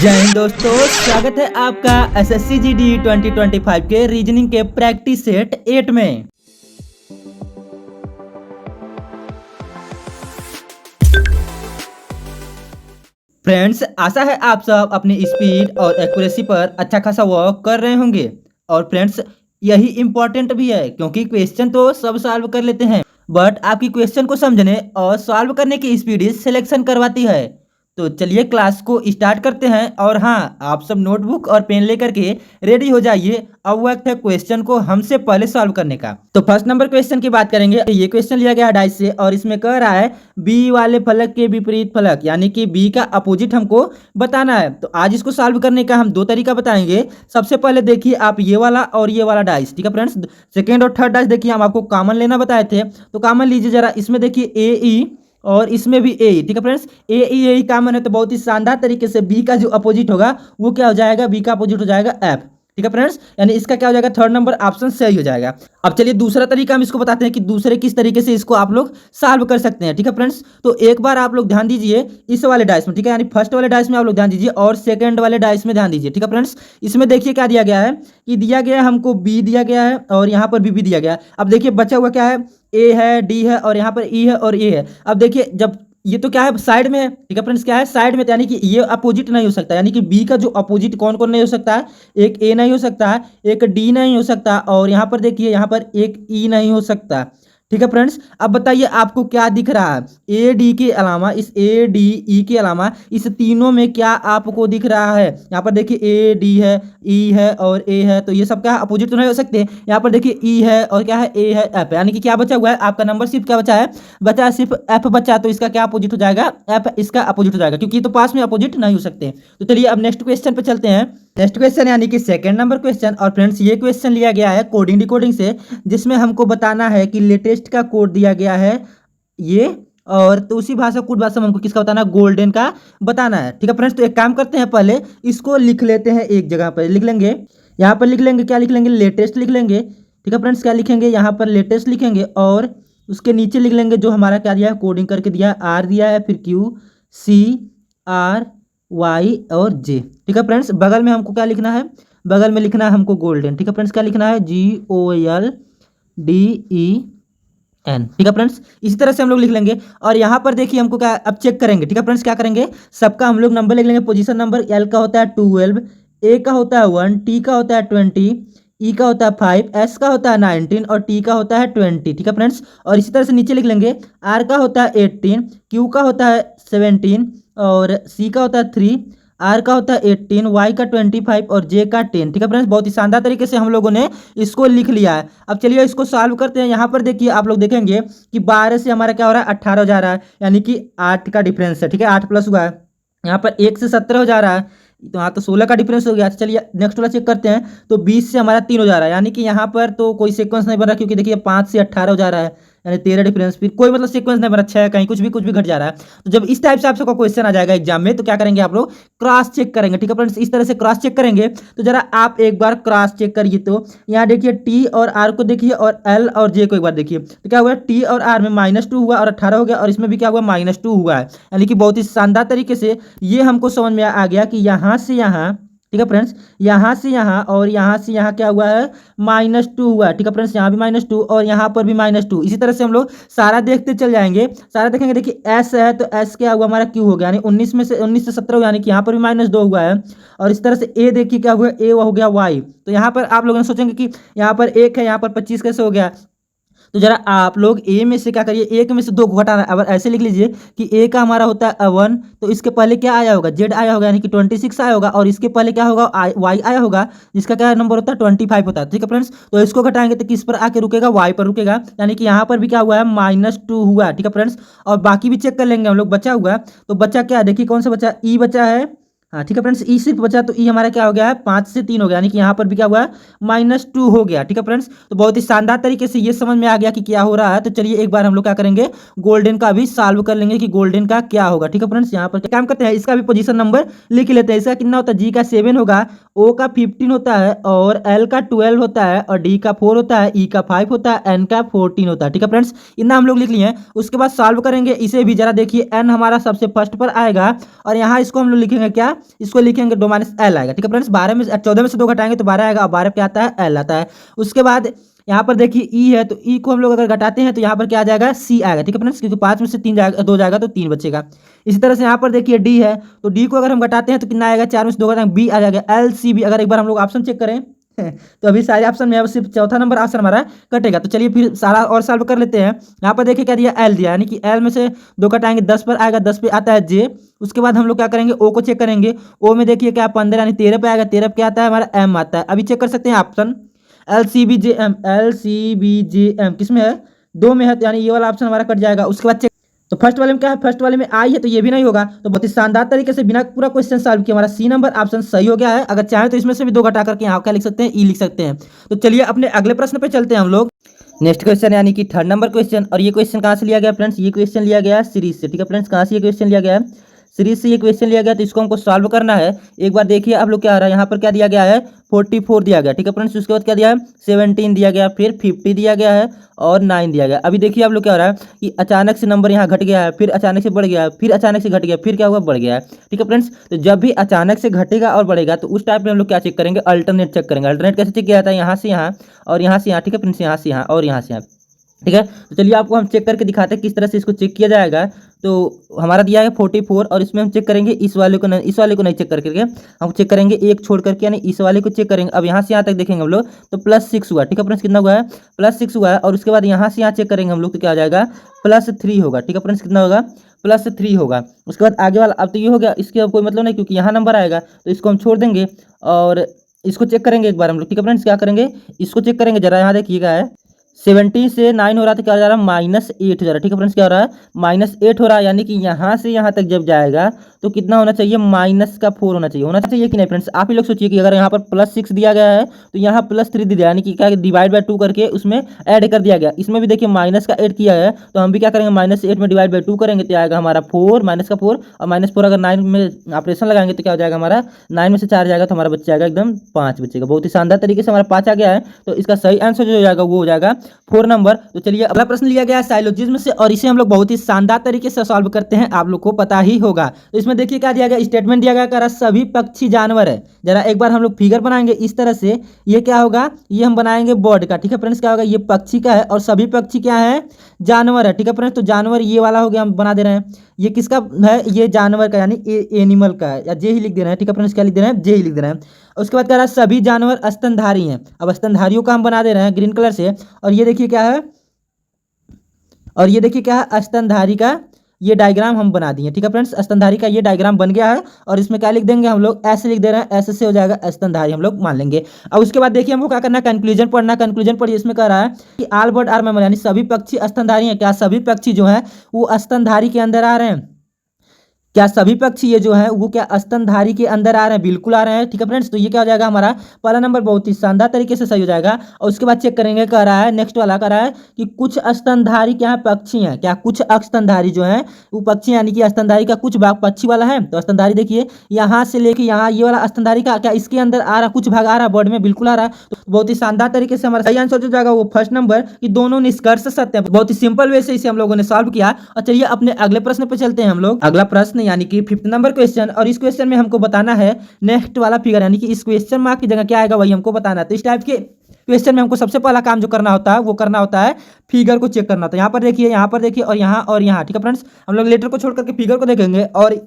जय हिंद दोस्तों, स्वागत है आपका एसएससी जीडी 2025 के रीजनिंग के प्रैक्टिस सेट 8 में। फ्रेंड्स, आशा है आप सब अपनी स्पीड और एक्यूरेसी पर अच्छा खासा वर्क कर रहे होंगे। और फ्रेंड्स, यही इम्पोर्टेंट भी है क्योंकि क्वेश्चन तो सब सॉल्व कर लेते हैं, बट आपकी क्वेश्चन को समझने और सॉल्व करने की स्पीड सिलेक्शन करवाती है। तो चलिए क्लास को स्टार्ट करते हैं। और हाँ, आप सब नोटबुक और पेन लेकर के रेडी हो जाइए। अब वक्त है क्वेश्चन को हमसे पहले सॉल्व करने का। तो फर्स्ट नंबर क्वेश्चन की बात करेंगे। ये क्वेश्चन लिया गया है डाइस से और इसमें कह रहा है बी वाले फलक के विपरीत फलक, यानी कि बी का अपोजिट हमको बताना है। तो आज इसको सॉल्व करने का हम दो तरीका बताएंगे। सबसे पहले देखिए आप ये वाला और ये वाला डाइस, ठीक है फ्रेंड्स। सेकेंड और थर्ड डाइस देखिए हम आपको कॉमन लेना बताए थे, तो कॉमन लीजिए जरा। इसमें देखिए ए ई और इसमें भी ए, ठीक है फ्रेंड्स। ए कॉमन है तो बहुत ही शानदार तरीके से बी का जो अपोजिट होगा वो क्या हो जाएगा, बी का अपोजिट हो जाएगा एफ, ठीक है फ्रेंड्स। यानी इसका क्या हो जाएगा, थर्ड नंबर ऑप्शन सही हो जाएगा। अब चलिए दूसरा तरीका हम इसको बताते हैं कि दूसरे किस तरीके से इसको आप लोग सॉल्व कर सकते हैं, ठीक है फ्रेंड्स। तो एक बार आप लोग ध्यान दीजिए इस वाले डाइस में, ठीक है, यानी फर्स्ट वाले डाइस में आप लोग ध्यान दीजिए और सेकंड वाले डाइस में ध्यान दीजिए, ठीक है फ्रेंड्स। इसमें देखिए क्या दिया गया है कि दिया गया है हमको बी दिया गया है और यहाँ पर बी दिया गया है। अब देखिए बचा हुआ क्या है, ए है, डी है और यहाँ पर ई है और ए है। अब देखिए जब ये तो क्या है साइड में है, ठीक है फ्रेंड्स, क्या है साइड में, तो यानी कि ये अपोजिट नहीं हो सकता। यानी कि बी का जो अपोजिट कौन कौन नहीं हो सकता है, एक ए नहीं हो सकता है, एक डी नहीं हो सकता और यहाँ पर देखिए यहाँ पर एक ई नहीं हो सकता, ठीक है फ्रेंड्स। अब बताइए आपको क्या दिख रहा है, ए डी के अलावा, इस ए डी ई के अलावा इस तीनों में क्या आपको दिख रहा है। यहाँ पर देखिए ए डी है, ई है और ए है, तो ये सब क्या अपोजिट तो नहीं हो सकते। यहाँ पर देखिए ई है और क्या है, ए है, एफ, यानी कि क्या बचा हुआ है आपका नंबर सिर्फ क्या बचा है, बचा सिर्फ एफ बचा। तो इसका क्या अपोजिट हो जाएगा, एफ इसका अपोजिट हो जाएगा, क्योंकि तो पास में अपोजिट नहीं हो सकते। तो चलिए अब नेक्स्ट क्वेश्चन पे चलते हैं। नेक्स्ट क्वेश्चन यानी कि सेकंड नंबर क्वेश्चन। और फ्रेंड्स ये क्वेश्चन लिया गया है कोडिंग डिकोडिंग से, जिसमें हमको बताना है कि लेटेस्ट का कोड दिया गया है ये, और तो उसी भाषा कोड भाषा में हमको किसका बताना है, गोल्डन का बताना है, ठीक है फ्रेंड्स। तो एक काम करते हैं, पहले इसको लिख लेते हैं, एक जगह पर लिख लेंगे। यहाँ पर लिख लेंगे, क्या लिख लेंगे, लेटेस्ट लिख लेंगे, ठीक है फ्रेंड्स। क्या लिखेंगे, यहाँ पर लेटेस्ट लिखेंगे और उसके नीचे लिख लेंगे जो हमारा क्या दिया है, कोडिंग करके दिया है, आर दिया है, फिर क्यू सी आर वाई और जे, ठीक है फ्रेंड्स। बगल में हमको क्या लिखना है, बगल में लिखना है हमको गोल्डन, ठीक है फ्रेंड्स। क्या लिखना है, GOLDEN, ठीक है फ्रेंड्स। इसी तरह से हम लोग लिख लेंगे। और यहाँ पर देखिए हमको क्या, अब चेक करेंगे, ठीक है फ्रेंड्स। क्या करेंगे, सबका हम लोग नंबर लिख लेंगे। पोजीशन नंबर एल का होता है 12, ए का होता है 1, टी का होता है 20, ई का होता है 5, एस का होता है 19 और टी का होता है 20, ठीक है फ्रेंड्स। और इसी तरह से नीचे लिख लेंगे, आर का होता है 18, क्यू का होता है 17 और सी का होता है 3, आर का होता है 18, वाई का 25 और जे का 10, ठीक है फ्रेंड्स। बहुत ही शानदार तरीके से हम लोगों ने इसको लिख लिया है। अब चलिए इसको सॉल्व करते हैं। यहाँ पर देखिए आप लोग देखेंगे कि 12 से हमारा क्या हो रहा है, 18 हो जा रहा है, यानी कि 8 का डिफरेंस है, ठीक है, 8 प्लस हुआ है। यहाँ पर 1 से 17 हो जा रहा है, तो यहाँ तो 16 का डिफरेंस हो गया। चलिए नेक्स्ट वाला चेक करते हैं। तो 20 से हमारा 3 हो जा रहा है, यानी कि यहाँ पर तो कोई सीक्वेंस नहीं बन रहा, क्योंकि देखिए 5 से 18 हो जा रहा है, यानी 13 डिफरेंस, फिर कोई मतलब सीक्वेंस नहीं बन रहा, 6 कहीं कुछ भी घट जा रहा है। तो जब इस टाइप से आपका क्वेश्चन आ जाएगा एग्जाम में, तो क्या करेंगे आप लोग, क्रॉस चेक करेंगे, ठीक है फ्रेंड्स। इस तरह से क्रॉस चेक करेंगे। तो जरा आप एक बार क्रॉस चेक करिए। तो यहाँ देखिए टी और आर को देखिए और एल और जे को एक बार देखिए। तो क्या हुआ, टी और आर में -2 हुआ और 18 हो गया, और इसमें भी क्या हुआ, -2 हुआ है। यानी कि बहुत ही शानदार तरीके से ये हमको समझ में आ गया कि यहाँ से यहाँ, ठीक है फ्रेंड्स, यहाँ से यहाँ और यहाँ से यहाँ क्या हुआ है, -2 हुआ है, ठीक है फ्रेंड्स। यहाँ भी -2 और यहाँ पर भी -2। इसी तरह से हम लोग सारा देखते चल जाएंगे, सारा देखेंगे। देखिए एस है तो एस क्या हुआ हमारा, क्यू हो गया, यानी 19 में से 19 से 17 हुआ, यानी कि यहाँ पर भी -2 हुआ है। और इस तरह से ए देखिए क्या हुआ, ए हो गया वाई। तो यहाँ पर आप लोग सोचेंगे कि यहाँ पर 1 है, यहाँ पर 25 कैसे हो गया। तो जरा आप लोग ए में से क्या करिए, 1 में से 2 को घटाना। अब ऐसे लिख लीजिए कि ए का हमारा होता है 1, तो इसके पहले क्या आया होगा, जेड आया होगा, यानी कि 26 आया होगा, और इसके पहले क्या होगा, वाई आया होगा, जिसका क्या नंबर होता है 25 होता है, ठीक है फ्रेंड्स। तो इसको घटाएंगे तो किस पर आके रुकेगा, वाई पर रुकेगा, यानी कि यहाँ पर भी क्या हुआ है, -2 हुआ है, ठीक है फ्रेंड्स। और बाकी भी चेक कर लेंगे हम लोग, बचा हुआ। तो बचा क्या, देखिए कौन सा बचा, ई बचा है, हाँ ठीक है फ्रेंड्स, ई सिर्फ बचा। तो ई हमारा क्या हो गया है, 5 से 3 हो गया, यानी कि यहाँ पर भी क्या हुआ है, -2 हो गया, ठीक है फ्रेंड्स। तो बहुत ही शानदार तरीके से ये समझ में आ गया कि क्या हो रहा है। तो चलिए एक बार हम लोग क्या करेंगे, गोल्डन का भी सॉल्व कर लेंगे कि गोल्डन का क्या होगा, ठीक है फ्रेंड्स। यहाँ पर काम करते हैं, इसका भी पोजीशन नंबर लिख लेते हैं। इसका कितना होता है, जी का 7 होगा, ओ का 15 होता है और एल का 12 होता है और डी का 4 होता है, ई का 5 होता है, एन का 14 होता है, ठीक है फ्रेंड्स। इतना हम लोग लिख लिए हैं। उसके बाद सॉल्व करेंगे इसे भी, जरा देखिए एन हमारा सबसे फर्स्ट पर आएगा और यहाँ इसको हम लोग लिखेंगे क्या, इसको लिखेंगे 2 माइनस एल आएगा। ठीक है फ्रेंड्स, 14 में से 2 घटाएंगे तो 12 आएगा और 12 क्या आता है, एल आता है। उसके बाद यहाँ पर देखिए ई है, तो ई को हम लोग अगर घटाते हैं तो यहाँ पर क्या आ जाएगा, सी आएगा। ठीक है फ्रेंड्स, क्योंकि 5 में से 2 जाएगा तो 3 बचेगा। इसी तरह से यहाँ पर देखिए डी है, तो डी को अगर हम घटाते हैं तो कितना आएगा, 4 में से 2 घटाएंगे बी आ जाएगा, एल सी बी। अगर एक बार हम लोग ऑप्शन चेक करें तो अभी सारे ऑप्शन में अब सिर्फ चौथा नंबर ऑप्शन हमारा कटेगा। तो चलिए फिर सारा और सॉल्व कर लेते हैं। यहाँ पर देखिए क्या दिया, एल दिया, यानी कि एल में से 2 घटाएंगे 10 पर आएगा, 10 पे आता है जे। उसके बाद हम लोग क्या करेंगे, ओ को चेक करेंगे। ओ में देखिए क्या 15 यानी 13 पे आएगा, 13 पे क्या आता है हमारा, एम आता है। अभी चेक कर सकते हैं option L C B J M, L C B J M किस में है, 2 में है, तो यानी ये वाला ऑप्शन हमारा कट जाएगा। उसके बाद चेक, तो फर्स्ट वाले में क्या है, फर्स्ट वाले में आई है तो ये भी नहीं होगा। तो बहुत ही शानदार तरीके से बिना पूरा क्वेश्चन सॉल्व किए हमारा सी नंबर ऑप्शन सही हो गया है। अगर चाहें तो इसमें से भी 2 घटा करके यहाँ क्या लिख सकते हैं, ई लिख सकते हैं। तो चलिए अपने अगले प्रश्न पे चलते हैं हम लोग। नेक्स्ट क्वेश्चन यानी कि 3rd नंबर क्वेश्चन। और ये क्वेश्चन कहाँ से लिया गया फ्रेंड्स, ये क्वेश्चन लिया गया है सीरीज से। ठीक है फ्रेंड्स, कहाँ से ये क्वेश्चन लिया गया है, सीरीज से ये क्वेश्चन लिया गया। तो इसको हमको सॉल्व करना है। एक बार देखिए आप लोग क्या आ रहा है, यहाँ पर क्या दिया गया है, 44 दिया गया। ठीक है फ्रेंड्स, उसके बाद क्या दिया है, 17 दिया गया, फिर 50 दिया गया है और 9 दिया गया। अभी देखिए आप लोग क्या हो रहा है कि अचानक से नंबर यहाँ घट गया है, फिर अचानक से बढ़ गया है, फिर अचानक से घट गया, फिर क्या हुआ, बढ़ गया है। ठीक है फ्रेंड्स, तो जब भी अचानक से घटेगा और बढ़ेगा तो उस टाइप में हम लोग क्या चेक करेंगे, अल्टरनेट चेक करेंगे। अल्टरनेट कैसे चेक किया जाता है, यहाँ से यहाँ और यहाँ से यहाँ। ठीक है फ्रेंड्स, यहाँ से यहाँ और यहाँ से यहाँ। ठीक है, तो चलिए आपको हम चेक करके दिखाते हैं किस तरह से इसको चेक किया जाएगा। तो हमारा दिया है 44 और इसमें हम चेक करेंगे इस वाले को नहीं, इस वाले को नहीं चेक करके हम चेक करेंगे एक छोड़ करके, यानी इस वाले को चेक करेंगे। अब यहाँ से यहाँ तक देखेंगे हम लोग तो +6 हुआ। ठीक है फ्रेंड्स, कितना हुआ है, +6 हुआ है। और उसके बाद यहाँ से यहाँ चेक करेंगे हम लोग तो क्या आ जाएगा, +3 होगा। ठीक है फ्रेंड्स, कितना होगा, +3 होगा। उसके बाद आगे वाला अब तो ये हो गया, इसके अब कोई मतलब नहीं क्योंकि यहाँ नंबर आएगा तो इसको हम छोड़ देंगे और इसको चेक करेंगे एक बार हम लोग। ठीक है फ्रेंड्स, क्या करेंगे, इसको चेक करेंगे जरा। यहाँ देखिएगा है 17 से 9 हो रहा था, क्या हो जा रहा है, -8 हो जा रहा है। ठीक है फ्रेंड्स, क्या हो रहा है, -8 हो रहा है। यानी कि यहाँ से यहाँ तक जब जाएगा तो कितना होना चाहिए, -4 होना चाहिए कि नहीं फ्रेंड्स। आप ही लोग सोचिए कि अगर यहाँ पर +6 दिया गया है तो यहाँ +3 दिया, यानी कि क्या डिवाइड बाय 2 करके उसमें ऐड कर दिया गया। इसमें भी देखिए माइनस का ऐड किया है, तो हम भी क्या करेंगे, -8 में डिवाइड बाय 2 करेंगे तो आएगा हमारा 4, -4 और -4 अगर 9 में ऑपरेशन लगाएंगे तो क्या हो जाएगा हमारा, 9 में से 4 जाएगा तो हमारा बच जाएगा एकदम 5 बचेगा। बहुत ही शानदार तरीके से हमारा 5 आ गया है। तो इसका सही आंसर जो हो जाएगा वो हो जाएगा 4 नंबर। तो चलिए अगला प्रश्न लिया गया है साइलोजिज्म से और इसे हम लोग बहुत ही शानदार तरीके से सॉल्व करते हैं, आप लोग को पता ही होगा। तो इसमें देखिए क्या दिया गया, स्टेटमेंट दिया गया, कह सभी पक्षी जानवर है। जरा एक बार हम लोग फिगर बनाएंगे इस तरह से, ये क्या होगा, ये हम बनाएंगे बर्ड का। ठीक है फ्रेंड्स, क्या होगा, ये पक्षी का है और सभी पक्षी क्या है, जानवर है। ठीक है फ्रेंड्स, तो जानवर ये वाला हो गया, हम बना दे रहे हैं। ये किसका है, ये जानवर का यानी एनिमल का है, या जे ही लिख दे रहे हैं। ठीक है फ्रेंड्स, क्या लिख दे रहे हैं, जे ही लिख दे रहे हैं। उसके बाद कह रहा है सभी जानवर स्तनधारी हैं। अब स्तनधारियों का हम बना दे रहे हैं ग्रीन कलर से। और ये देखिए क्या है, और ये देखिए क्या है, स्तनधारी का ये डायग्राम हम बना दिए। ठीक है फ्रेंड्स, स्तनधारी का ये डायग्राम बन गया है और इसमें क्या लिख देंगे हम लोग, ऐसे लिख दे रहे हैं, ऐसे से हो जाएगा स्तनधारी, हम लोग मान लेंगे। अब उसके बाद देखिए हमको क्या करना है, कंक्लूजन पढ़ना। कंक्लूजन पढ़िए, इसमें कह रहा है कि ऑल बर्ड आर मैमल, यानी सभी पक्षी स्तनधारी हैं। क्या सभी पक्षी जो है वो स्तनधारी के अंदर आ रहे हैं, क्या सभी पक्षी ये जो है वो क्या स्तनधारी के अंदर आ रहे हैं, बिल्कुल आ रहे हैं। ठीक है फ्रेंड्स, तो ये क्या हो जाएगा हमारा पहला नंबर बहुत ही शानदार तरीके से सही हो जाएगा। और उसके बाद चेक करेंगे, कह रहा है नेक्स्ट वाला कह रहा है कि कुछ स्तनधारी क्या है, पक्षी हैं। क्या कुछ स्तनधारी जो है वो पक्षी, यानी कि स्तनधारी का कुछ भाग पक्षी वाला है। तो स्तनधारी देखिए यहाँ से लेके यहाँ, ये वाला स्तनधारी का क्या इसके अंदर आ रहा, कुछ भाग आ रहा है, बर्ड में बिल्कुल आ रहा है। तो बहुत ही शानदार तरीके से हमारा सही आंसर जो जाएगा वो फर्स्ट नंबर कि दोनों निष्कर्ष सत्य है। बहुत ही सिंपल वे से इसे हम लोगों ने सॉल्व किया। और चलिए अपने अगले प्रश्न पे चलते हैं हम लोग। अगला प्रश्न यानी कि 5th नंबर क्वेश्चन, और इस क्वेश्चन में हमको बताना है नेक्स्ट वाला फिगर, यानी कि इस क्वेश्चन मार्क की जगह क्या आएगा वही हमको बताना है। तो इस टाइप के क्वेश्चन में हमको सबसे पहला काम जो करना होता है वो करना होता है फिगर को चेक करना होता है। यहाँ पर देखिए और यहाँ। ठीक है फ्रेंड्स, हम लोग लेटर को छोड़ करके फिगर को देखेंगे और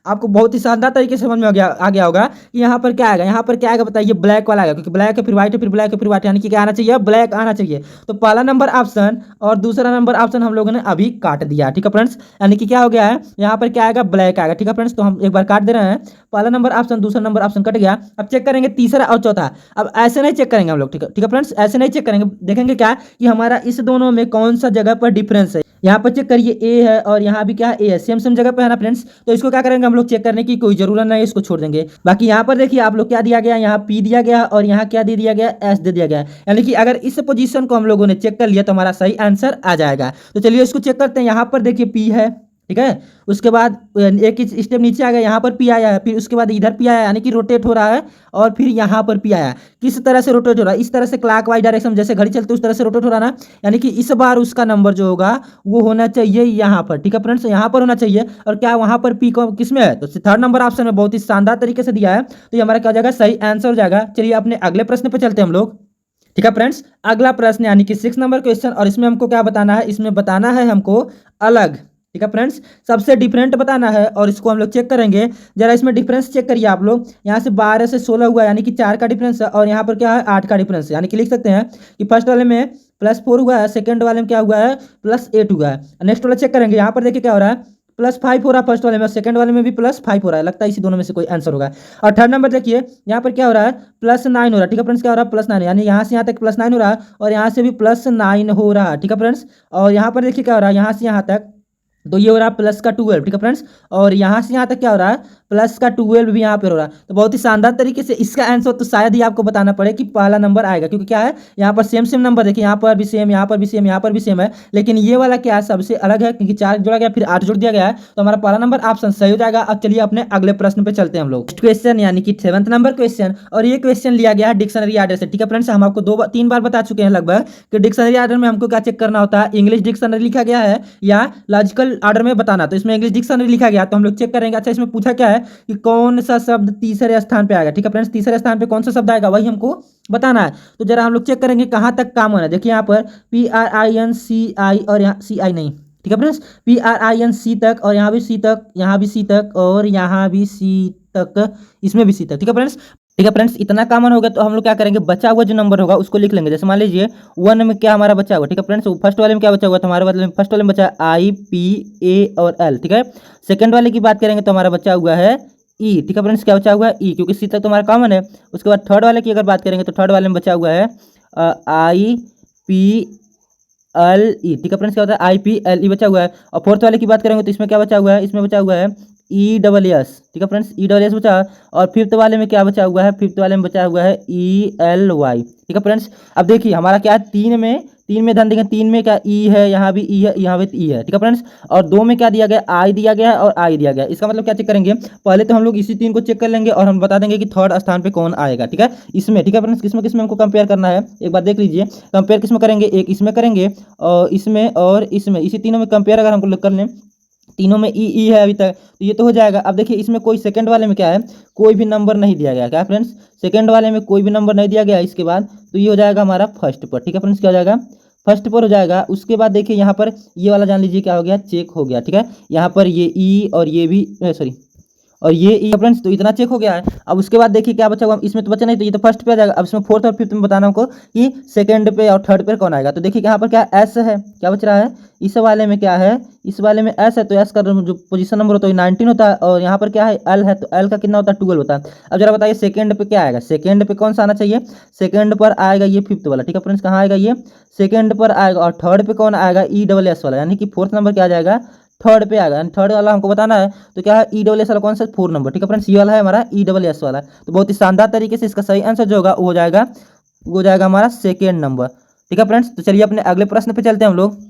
आपको बहुत ही शानदार तरीके से समझ में आ गया होगा कि यहाँ पर क्या आएगा। यहाँ पर क्या आएगा बताइए, ब्लैक वाला आएगा, क्योंकि ब्लैक है फिर व्हाइट है फिर ब्लैक है फिर व्हाइट, यानी कि क्या आना चाहिए, ब्लैक आना चाहिए। तो पहला नंबर ऑप्शन और दूसरा नंबर ऑप्शन हम लोगों ने अभी काट दिया। ठीक है फ्रेंड्स, यानी कि क्या हो गया है, यहाँ पर क्या आएगा, ब्लैक आएगा। ठीक है फ्रेंड्स, तो हम एक बार काट दे रहे हैं, पहला नंबर ऑप्शन दूसरा नंबर ऑप्शन कट गया। अब चेक करेंगे तीसरा और चौथा। अब ऐसे नहीं चेक करेंगे हम लोग, ठीक है फ्रेंड्स, ऐसे नहीं चेक करेंगे, देखेंगे क्या कि हमारा इस दोनों में कौन सा जगह पर डिफरेंस है। यहाँ पर चेक करिए, ए है और यहाँ भी क्या है, ए है, सेम जगह पे है ना फ्रेंड्स। तो इसको क्या करेंगे हम लोग, चेक करने की कोई जरूरत नहीं है, इसको छोड़ देंगे। बाकी यहाँ पर देखिए आप लोग क्या दिया गया, यहाँ पी दिया गया और यहाँ क्या दे दिया गया, एस दे दिया गया। यानी कि अगर इस पोजीशन को हम लोगों ने चेक कर लिया तो हमारा सही आंसर आ जाएगा। तो चलिए इसको चेक करते हैं। यहाँ पर देखिए पी है ठीक है। उसके बाद एक स्टेप नीचे आ गया, यहाँ पर पी आया है, फिर उसके बाद इधर पी आया, यानी कि रोटेट हो रहा है, और फिर यहाँ पर पी आया। किस तरह से रोटेट हो रहा है? इस तरह से क्लॉकवाइज डायरेक्शन, जैसे घड़ी चलती है उस तरह से रोटेट हो रहा है ना, यानी कि इस बार उसका नंबर जो होगा वो होना चाहिए यहाँ पर। ठीक है फ्रेंड्स, यहाँ पर होना चाहिए। और क्या वहाँ पर पी को किस में है? तो थर्ड नंबर ऑप्शन में बहुत ही शानदार तरीके से दिया है, तो ये हमारा क्या हो जाएगा? सही आंसर हो जाएगा। चलिए अपने अगले प्रश्न पे चलते हैं हम लोग। ठीक है फ्रेंड्स, अगला प्रश्न यानी कि 6 नंबर क्वेश्चन, और इसमें हमको क्या बताना है? इसमें बताना है हमको अलग। ठीक है फ्रेंड्स, सबसे डिफरेंट बताना है, और इसको हम लोग चेक करेंगे। जरा इसमें डिफरेंस चेक करिए आप लोग। यहाँ से 12 से 16 हुआ, यानी कि 4 का डिफरेंस है, और यहाँ पर क्या है? 8 का डिफरेंस है। यानी कि लिख सकते हैं कि फर्स्ट वाले में +4 हुआ है, सेकंड वाले में क्या हुआ है? +8 हुआ है। नेक्स्ट वाला चेक करेंगे, यहाँ पर देखिए क्या हो रहा है? +5 हो रहा है फर्स्ट वाले में, सेकंड वाले में भी +5 हो रहा है। लगता है इसी दोनों में से कोई आंसर होगा। और थर्ड नंबर देखिए, यहाँ पर क्या हो रहा है? +9 हो रहा है। ठीक है फ्रेंड्स, क्या हो रहा है? +9, यानी यहाँ से यहाँ तक +9 हो रहा है, और यहाँ से भी +9 हो रहा है। ठीक है फ्रेंड्स, और यहाँ पर देखिए क्या हो रहा है? यहाँ से यहाँ तक, तो ये हो रहा है +12। ठीक है फ्रेंड्स, और यहाँ से यहाँ तक क्या हो रहा है? +12 भी यहाँ पर हो रहा है। तो बहुत ही शानदार तरीके से इसका आंसर तो शायद ही आपको बताना पड़े कि पहला नंबर आएगा, क्योंकि क्या है? यहाँ पर सेम सेम नंबर देखिए, यहाँ पर भी सेम, यहाँ पर भी सेम, यहाँ पर भी सेम है, लेकिन ये वाला क्या है? सबसे अलग है, क्योंकि 4 जोड़ा गया, फिर 8 जोड़ दिया गया है, तो हमारा पहला नंबर ऑप्शन सही हो जाएगा। अब चलिए अपने अगले प्रश्न पे चलते हैं हम लोग। क्वेश्चन यानी कि 7th नंबर क्वेश्चन, और ये क्वेश्चन लिया गया है डिक्शनरी आर्डर से। ठीक है फ्रेंड्स, हम आपको 2-3 बार बता चुके हैं लगभग कि डिक्शनरी आर्डर में हमको क्या चेक करना होता है? इंग्लिश डिक्शनरी लिखा गया है या लॉजिकल आर्डर में बताना। तो इसमें इंग्लिश डिक्शनरी लिखा गया, तो हम लोग चेक करेंगे। अच्छा, इसमें पूछा क्या है कि कौन सा शब्द तीसरे स्थान पे आएगा? ठीक है फ्रेंड्स, तीसरे स्थान पे कौन सा शब्द आएगा वही हमको बताना है। तो जरा हम लोग चेक करेंगे कहाँ तक काम होना है। देखिए यहाँ पर PRINCI, और यहाँ CI नहीं। ठीक है फ्रेंड्स, PRINC तक, और यहाँ भी C तक, यहाँ भी C तक, और यहाँ भी C तक, इसमें भी C तक। ठीक है फ्रेंड्स, ठीक है फ्रेंड्स, इतना कॉमन होगा तो हम लोग क्या करेंगे? बचा हुआ जो नंबर होगा उसको लिख लेंगे। जैसे मान लीजिए 1 में क्या हमारा बचा हुआ? ठीक है फ्रेंड्स, फर्स्ट वाले में क्या बचा हुआ? तो हमारे मतलब फर्स्ट वाले में बचा IPA और L। ठीक है, सेकंड वाले की बात करेंगे तो हमारा बचा हुआ है ई। ठीक है फ्रेंड्स, क्या बचा हुआ है? ई, क्योंकि सी तक तो हमारा कॉमन है। उसके बाद थर्ड वाले की अगर बात करेंगे तो थर्ड वाले में बचा हुआ है IPLE। ठीक है फ्रेंड्स, क्या होता है? IPLE बचा हुआ है। और फोर्थ वाले की बात करेंगे तो इसमें क्या बचा हुआ है? इसमें बचा हुआ है ESS। ठीक है फ्रेंड्स, ESS बचा। और फिफ्थ वाले में क्या बचा हुआ है? फिफ्थ वाले में बचा हुआ है ELY। ठीक है फ्रेंड्स, अब देखिए हमारा क्या है? तीन में ध्यान देंगे, 3 में क्या ई है? यहाँ भी ई है, यहाँ भी ई है। ठीक है फ्रेंड्स, और 2 में क्या दिया गया? आई दिया गया है और आई दिया गया है। इसका मतलब क्या चेक करेंगे? पहले तो हम लोग इसी 3 को चेक कर लेंगे, और हम बता देंगे कि थर्ड स्थान पे कौन आएगा। ठीक है, इसमें। ठीक है फ्रेंड्स, किसमें हमको कंपेयर करना है? एक बार देख लीजिए, कंपेयर किसमें करेंगे? एक इसमें करेंगे, और इसमें, और इसमें, इसी तीनों में कंपेयर अगर हमको कर लें, तीनों में ई है अभी तक, तो ये तो हो जाएगा। अब देखिए इसमें कोई सेकंड वाले में क्या है? कोई भी नंबर नहीं दिया गया। क्या फ्रेंड्स? सेकंड वाले में कोई भी नंबर नहीं दिया गया। इसके बाद तो ये हो जाएगा हमारा फर्स्ट पर। ठीक है फ्रेंड्स, क्या हो जाएगा? फर्स्ट पर हो जाएगा। उसके बाद देखिए यहाँ पर ये वाला जान लीजिए क्या हो गया? चेक हो गया। ठीक है, यहाँ पर ये ई और ये भी सॉरी, और ये ई फ्रेंड्स, तो इतना चेक हो गया है। अब उसके बाद देखिए क्या बचा हुआ? इसमें तो बचा नहीं, तो ये तो फर्स्ट पे आ जाएगा। अब इसमें फोर्थ और फिफ्थ में बताना हमको कि सेकंड पे और थर्ड पे कौन आएगा। तो देखिए यहाँ पर क्या एस है? क्या बच रहा है? इस वाले में क्या है? इस वाले में एस है, तो एस का जो पोजीशन नंबर होता है 19 होता है। और यहाँ पर क्या है? एल है, तो एल का कितना होता है? 12 होता है। अब जरा बताइए सेकंड पे क्या आएगा? सेकंड पे कौन सा आना चाहिए? सेकंड पर आएगा ये फिफ्थ वाला। ठीक है फ्रेंड्स, कहाँ आएगा? ये सेकंड पर आएगा। और थर्ड पे कौन आएगा? ESS वाला, यानी कि फोर्थ नंबर क्या आ जाएगा? थर्ड पे आएगा। थर्ड वाला हमको बताना है, तो क्या है? ESS वाला कौन सा? 4 नंबर। ठीक है फ्रेंड्स, ये वाला है हमारा ESS वाला। तो बहुत ही शानदार तरीके से इसका सही आंसर जो होगा वो हो जाएगा हमारा सेकेंड नंबर। ठीक है फ्रेंड्स, तो चलिए अपने अगले प्रश्न पे चलते हैं हम लोग।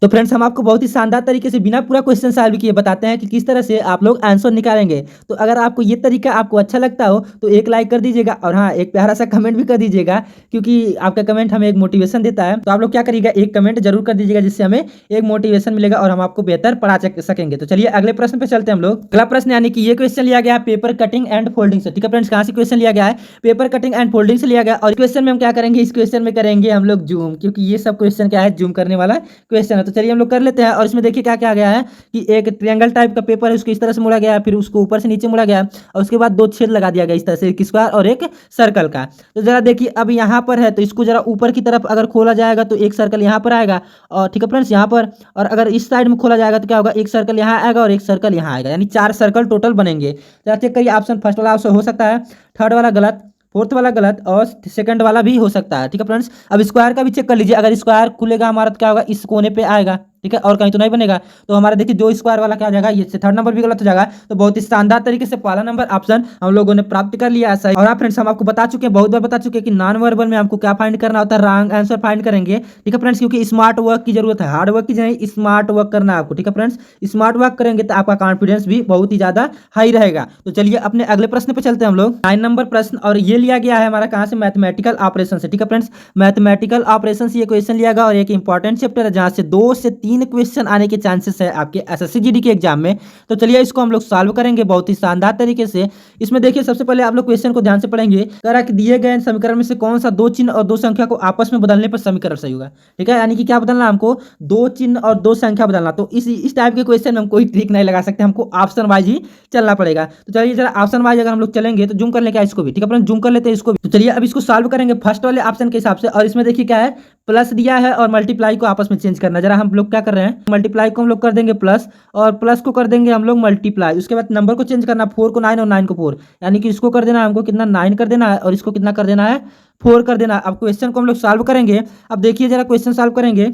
तो फ्रेंड्स, हम आपको बहुत ही शानदार तरीके से बिना पूरा क्वेश्चन सॉल्व किए बताते हैं कि किस तरह से आप लोग आंसर निकालेंगे। तो अगर आपको ये तरीका आपको अच्छा लगता हो तो एक लाइक कर दीजिएगा, और हाँ, एक प्यारा सा कमेंट भी कर दीजिएगा, क्योंकि आपका कमेंट हमें एक मोटिवेशन देता है। तो आप लोग क्या करिएगा? एक कमेंट जरूर कर दीजिएगा, जिससे हमें एक मोटिवेशन मिलेगा और हम आपको बेहतर पढ़ा सकेंगे। तो चलिए अगले प्रश्न पे चलते हैं हम लोग। अगला प्रश्न यानी कि ये क्वेश्चन लिया गया है पेपर कटिंग एंड फोल्डिंग से। ठीक है फ्रेंड्स, कहाँ से क्वेश्चन लिया गया है? पेपर कटिंग एंड फोल्डिंग से लिया गया। और क्वेश्चन में हम क्या करेंगे? इस क्वेश्चन में करेंगे हम लोग जूम, क्योंकि ये सब क्वेश्चन क्या है? जूम करने वाला क्वेश्चन है। तो चलिए हम लोग कर लेते हैं। और इसमें देखिए क्या क्या गया है कि एक ट्रायंगल टाइप का पेपर है, उसको इस तरह से मोड़ा गया है, फिर उसको ऊपर से नीचे मोड़ा गया, और उसके बाद 2 छेद लगा दिया गया इस तरह से, एक स्क्वायर और एक सर्कल का। तो जरा देखिए, अब यहाँ पर है तो इसको जरा ऊपर की तरफ अगर खोला जाएगा तो एक सर्कल यहाँ पर आएगा, और ठीक है फ्रेंड्स यहाँ पर, और अगर इस साइड में खोला जाएगा तो क्या होगा? एक सर्कल यहाँ आएगा और एक सर्कल यहाँ आएगा, यानी 4 सर्कल टोटल बनेंगे। जरा चेक करिए, ऑप्शन फर्स्ट वाला ऑप्शन हो सकता है, थर्ड वाला गलत, फोर्थ वाला गलत, और सेकंड वाला भी हो सकता है। ठीक है फ्रेंड्स, अब स्क्वायर का भी चेक कर लीजिए। अगर स्क्वायर खुलेगा हमारा तो क्या होगा? इस कोने पे आएगा। ठीक है, और कहीं तो नहीं बनेगा। तो हमारा देखिए जो स्क्वायर वाला क्या हो जाएगा, ये थर्ड नंबर भी गलत हो जाएगा। तो बहुत ही शानदार तरीके से पहला नंबर ऑप्शन हम लोगों ने प्राप्त कर लिया सही। और फ्रेंड्स हम आपको बता चुके हैं, बहुत बार बता चुके हैं कि नॉन वर्बल में हमको क्या फाइंड करना होता है, रॉन्ग आंसर फाइंड करेंगे। ठीक है फ्रेंड्स, क्योंकि स्मार्ट वर्क की जरूरत है, हार्ड वर्क की नहीं, स्मार्ट वर्क करना है आपको। ठीक है फ्रेंड्स, स्मार्ट वर्क करेंगे तो आपका कॉन्फिडेंस भी बहुत ही ज्यादा हाई रहेगा। तो चलिए अपने अगले प्रश्न पे चलते हैं हम लोग। 9 नंबर प्रश्न, और ये लिया गया है हमारा कहाँ से, मैथमेटिकल ऑपरेशन से। ठीक है फ्रेंड्स, मैथमेटिकल ऑपरेशन से ये क्वेश्चन लिया गया और एक इंपॉर्टेंट चैप्टर है जहाँ से 2 से 3 क्वेश्चन आने के चांसेस है आपके एसएससी जीडी के एग्जाम में। तो चलिए इसको हम लोग सॉल्व करेंगे बहुत ही शानदार तरीके से। इसमें देखिए सबसे पहले आप लोग क्वेश्चन को ध्यान से पढ़ेंगे। कह रहा है कि दिए गए समीकरण में से कौन सा 2 चिन्ह और 2 संख्या को आपस में बदलने पर समीकरण सही होगा। ठीक है, यानी कि क्या बदलना, हमको 2 चिन्ह और 2 संख्या बदलना। तो इस टाइप के क्वेश्चन में हम कोई ट्रिक नहीं लगा सकते, हमको ऑप्शन वाइज ही चलना पड़ेगा। तो चलिए जरा ऑप्शन वाइज अगर हम लोग चलेंगे तो जूम कर लेंगे इसको भी। ठीक है फ्रेंड्स, जूम कर लेते हैं इसको भी। तो चलिए अब इसको सॉल्व करेंगे फर्स्ट वाले ऑप्शन के हिसाब से। और इसमें देखिए क्या है, प्लस दिया है और मल्टीप्लाई को आपस में चेंज करना। जरा हम लोग क्या कर रहे हैं, मल्टीप्लाई को हम लोग कर देंगे प्लस और प्लस को कर देंगे हम लोग मल्टीप्लाई। उसके बाद नंबर को चेंज करना, 4 को 9 और 9 को 4, यानी कि इसको कर देना है हमको कितना, 9 कर देना है और इसको कितना कर देना है, 4 कर देना है। अब क्वेश्चन को हम लोग सॉल्व करेंगे। अब देखिए जरा क्वेश्चन सॉल्व करेंगे।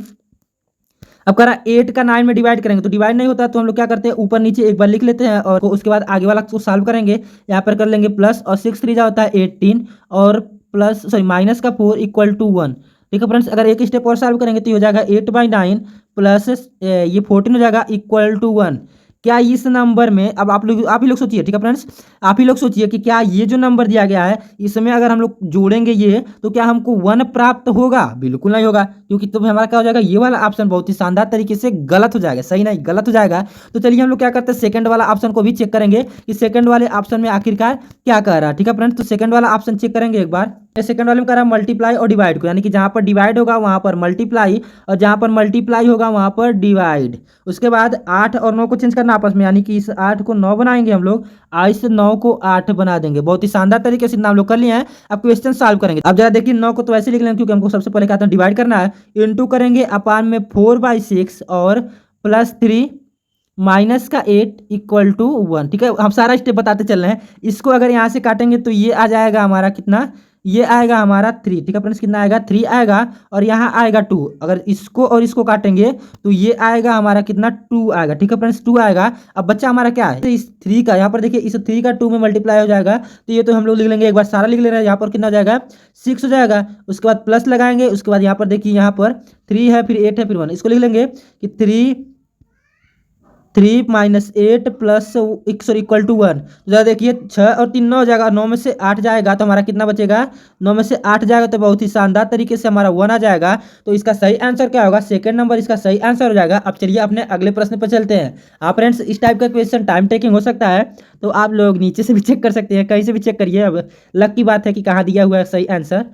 अब कह रहा 8 का 9 में डिवाइड करेंगे, तो डिवाइड नहीं होता तो हम लोग क्या करते हैं, ऊपर नीचे एक बार लिख लेते हैं और उसके बाद आगे वाला को सॉल्व करेंगे। यहाँ पर कर लेंगे प्लस और 6 3 जा होता है 18 और प्लस सॉरी माइनस का 4 इक्वल टू 1। ठीक है फ्रेंड्स, अगर एक स्टेप और सॉल्व करेंगे तो ये हो जाएगा 8/9 प्लस ये 14 हो जाएगा इक्वल टू 1। क्या इस नंबर में, अब आप ही लोग सोचिए। ठीक है फ्रेंड्स, आप ही लोग सोचिए कि क्या ये जो नंबर दिया गया है इसमें अगर हम लोग जोड़ेंगे ये तो क्या हमको 1 प्राप्त होगा? बिल्कुल नहीं होगा, क्योंकि तो हमारा क्या हो जाएगा, ये वाला ऑप्शन बहुत ही शानदार तरीके से गलत हो जाएगा, सही नहीं गलत हो जाएगा। तो चलिए हम लोग क्या करते हैं, सेकंड वाला ऑप्शन को भी चेक करेंगे कि सेकंड वाले ऑप्शन में आखिरकार क्या कह रहा है। ठीक है फ्रेंड्स, तो सेकंड वाला ऑप्शन चेक करेंगे एक बार। सेकंड वाले में कह रहा है मल्टीप्लाई और डिवाइड को, यानी कि जहां पर डिवाइड होगा वहां पर मल्टीप्लाई और जहां पर मल्टीप्लाई होगा वहां पर डिवाइड। उसके बाद 8 और 9 को चेंज करना आपस में, यानी कि इस 8 को 9 बनाएंगे हम लोग, इस 9 को 8 बना देंगे। बहुत ही शानदार तरीके से नाम लोग कर लिए हैं। अब क्वेश्चन सॉल्व करेंगे। अब जरा देखिए 9 को तो वैसे लिख लेंगे क्योंकि हमको सबसे पहले कहते हैं डिवाइड करना है। इंटू करेंगे अपान में 4/6 और प्लस 3 माइनस का 8 इक्वल टू 1। ठीक है, हम सारा स्टेप बताते चल रहे हैं। इसको अगर यहाँ से काटेंगे तो ये आ जाएगा हमारा कितना, ये आएगा हमारा 3। ठीक है फ्रेंड्स, कितना आएगा, 3 आएगा और यहाँ आएगा 2। अगर इसको और इसको काटेंगे तो ये आएगा हमारा कितना, 2 आएगा। ठीक है फ्रेंड्स, 2 आएगा। अब बच्चा हमारा क्या है, इस 3 का, यहाँ पर देखिए इस 3 का 2 में मल्टीप्लाई हो जाएगा तो ये तो हम लोग लिख लेंगे, एक बार सारा लिख ले रहे हैं। यहाँ पर कितना हो जाएगा, 6 हो जाएगा। उसके बाद प्लस लगाएंगे, उसके बाद यहाँ पर देखिए यहाँ पर 3 है, फिर 8 है, फिर 1। इसको लिख लेंगे कि 3 minus 8 plus sorry equal to 1। तो जरा देखिए 6 और 3 9 हो जाएगा, 9 में से 8 जाएगा तो हमारा कितना बचेगा, 9 में से 8 जाएगा तो बहुत ही शानदार तरीके से हमारा 1 आ जाएगा। तो इसका सही आंसर क्या होगा, सेकंड नंबर इसका सही आंसर हो जाएगा। अब चलिए अपने अगले प्रश्न पर चलते हैं। आप फ्रेंड्स इस टाइप का क्वेश्चन टाइम टेकिंग हो सकता है, तो आप लोग नीचे से भी चेक कर सकते हैं, कहीं से भी चेक करिए। अब लक की बात है कि कहाँ दिया हुआ है सही आंसर।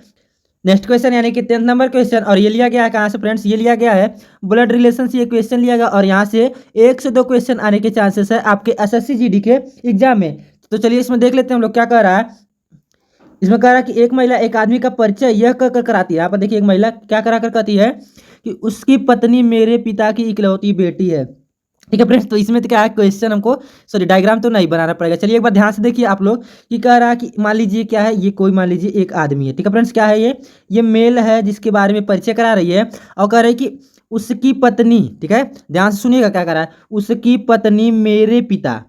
नेक्स्ट क्वेश्चन यानी कि 10th नंबर क्वेश्चन, और ये लिया गया है कहाँ से फ्रेंड्स, ये लिया गया है ब्लड रिलेशन से ये क्वेश्चन लिया गया और यहाँ से 1 से 2 क्वेश्चन आने के चांसेस है आपके एसएससी जीडी के एग्जाम में। तो चलिए इसमें देख लेते हैं हम लोग क्या कह रहा है। इसमें कह रहा है कि एक महिला एक आदमी का परिचय यह कर कराती है। यहाँ पर देखिए एक महिला क्या करा कर कहती है कि उसकी पत्नी मेरे पिता की इकलौती बेटी है। ठीक है फ्रेंड्स, तो इसमें तो क्या है, क्वेश्चन हमको सॉरी डायग्राम तो नहीं बनाना पड़ेगा। चलिए एक बार ध्यान से देखिए आप लोग कि कह रहा है कि मान लीजिए क्या है, ये कोई मान लीजिए एक आदमी है। ठीक है फ्रेंड्स, क्या है ये मेल है जिसके बारे में परिचय करा रही है और कह रही है कि उसकी पत्नी, ठीक है ध्यान से सुनिएगा क्या कह रहा है, उसकी पत्नी मेरे पिता,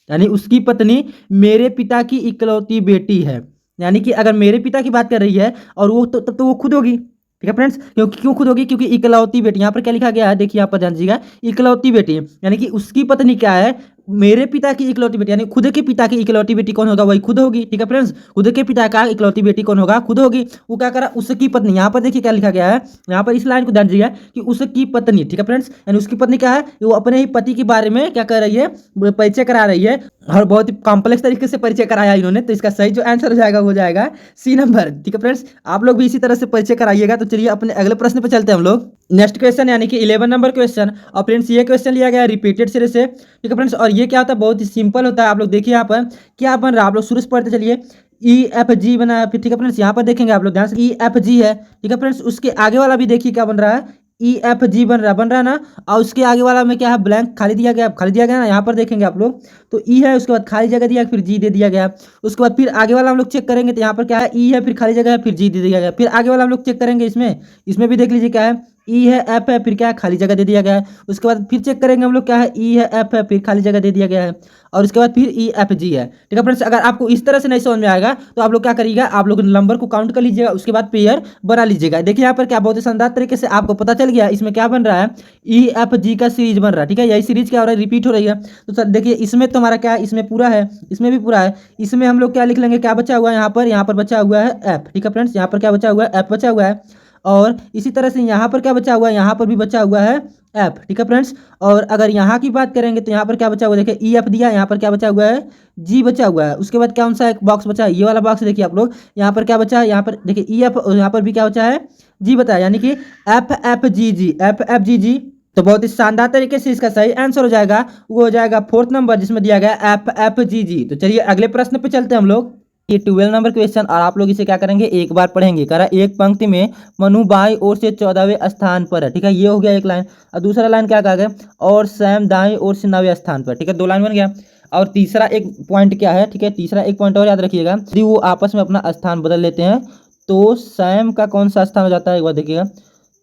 यानी उसकी पत्नी मेरे पिता की इकलौती बेटी है। यानी कि अगर मेरे पिता की बात कर रही है और वो तो वो खुद होगी। ठीक है फ्रेंड्स, क्यों खुद होगी, क्योंकि इकलौती बेटी, यहाँ पर क्या लिखा गया है देखिए यहाँ पर जान लीजिएगा, इकलौती बेटी, यानी कि उसकी पत्नी क्या है, मेरे पिता की इकलौती बेटी, यानी खुद के पिता की इकलौती बेटी कौन होगा, वही खुद होगी। ठीक है फ्रेंड्स, खुद के पिता का इकलौती बेटी कौन होगा, खुद होगी। वो क्या करा, उसकी पत्नी, यहाँ पर देखिए क्या लिखा गया है, यहाँ पर इस लाइन को ध्यान दीजिएगा कि उसकी पत्नी। ठीक है फ्रेंड्स, यानी उसकी पत्नी क्या है, वो अपने ही पति के बारे में क्या कर रही है, परिचय करा रही है और बहुत ही कॉम्प्लेक्स तरीके से परिचय कराया इन्होंने। तो इसका सही जो आंसर हो जाएगा वो जाएगा सी नंबर। ठीक है फ्रेंड्स, आप लोग भी इसी तरह से परिचय कराइएगा। तो चलिए अपने अगले प्रश्न पर चलते हैं हम लोग। नेक्स्ट क्वेश्चन यानी कि 11 नंबर क्वेश्चन, और फ्रेंड्स ये क्वेश्चन लिया गया है रिपीटेड सीरीज से। ठीक है फ्रेंड्स, और ये क्या होता है, बहुत ही सिंपल होता है। आप लोग देखिए यहाँ पर क्या बन रहा है, आप लोग शुरू से पढ़ते चलिए। EFG बना है, फिर ठीक है फ्रेंड्स यहाँ पर देखेंगे आप लोग ध्यान से, EFG है। ठीक है फ्रेंड्स, उसके आगे वाला भी देखिए क्या बन रहा है, EFG बन रहा है ना, और उसके आगे वाला में क्या है, ब्लैंक खाली दिया गया ना। यहाँ पर देखेंगे आप लोग तो E है, उसके बाद खाली जगह दिया, फिर G दे दिया गया। उसके बाद फिर आगे वाला हम लोग चेक करेंगे तो यहाँ पर क्या है, E है, फिर खाली जगह है, फिर G दे दिया गया। फिर आगे वाला हम लोग चेक करेंगे, इसमें भी देख लीजिए क्या है, ई है, एफ है, फिर क्या है, खाली जगह दे दिया गया है। उसके बाद फिर चेक करेंगे हम लोग, क्या है, ई है, एफ है, फिर खाली जगह दे दिया गया है। और उसके बाद फिर ई एफ जी है। ठीक है फ्रेंड्स, अगर आपको इस तरह से नहीं समझ में आएगा तो आप लोग क्या करिएगा, आप लोग नंबर को काउंट कर लीजिएगा, उसके बाद पेयर बना लीजिएगा। देखिए यहाँ पर क्या बहुत ही शानदार तरीके से आपको पता चल गया इसमें क्या बन रहा है, ई एफ जी का सीरीज बन रहा है। ठीक है, यही सीरीज क्या हो रहा है, रिपीट हो रही है। तो सर देखिए इसमें तो हमारा क्या है, इसमें पूरा है, इसमें भी पूरा है। इसमें हम लोग क्या लिख लेंगे, क्या बचा हुआ है यहाँ पर बचा हुआ है एफ। ठीक है फ्रेंड्स, यहाँ पर क्या बचा हुआ है, एफ बचा हुआ है। और इसी तरह से यहाँ पर क्या बचा हुआ है, यहाँ पर भी बचा हुआ है एफ। ठीक है फ्रेंड्स, और अगर यहाँ की बात करेंगे तो यहाँ पर क्या बचा हुआ है, देखिए ई एफ दिया, यहाँ पर क्या बचा हुआ है, जी बचा हुआ है। उसके बाद कौन सा एक बॉक्स बचा है, ये वाला बॉक्स देखिए आप लोग, यहाँ पर क्या बचा है, यहाँ पर देखिए ई एफ, यहाँ पर भी क्या बचा है, जी बताया, यानी कि एफ एफ जी जी, एफ एफ जी जी। तो बहुत ही शानदार तरीके से इसका सही आंसर हो जाएगा, वो हो जाएगा 4th नंबर, जिसमें दिया गया एफ एफ जी जी। तो चलिए अगले प्रश्न पे चलते हैं हम लोग। ये 12 नंबर क्वेश्चन, और आप लोग इसे क्या करेंगे, एक बार पढ़ेंगे। कह रहा है एक पंक्ति में मनु बाईं ओर से 14वें स्थान पर है। ठीक है, ये हो गया एक लाइन। और दूसरा लाइन क्या कहा गया, और सैम दाईं ओर से 9वें स्थान पर। ठीक है, 2 लाइन बन गया। और तीसरा एक पॉइंट क्या है, ठीक है, तीसरा एक पॉइंट और याद रखिएगा, यदि वो आपस में अपना स्थान बदल लेते हैं तो सैम का कौन सा स्थान हो जाता है, एक बार देखिएगा।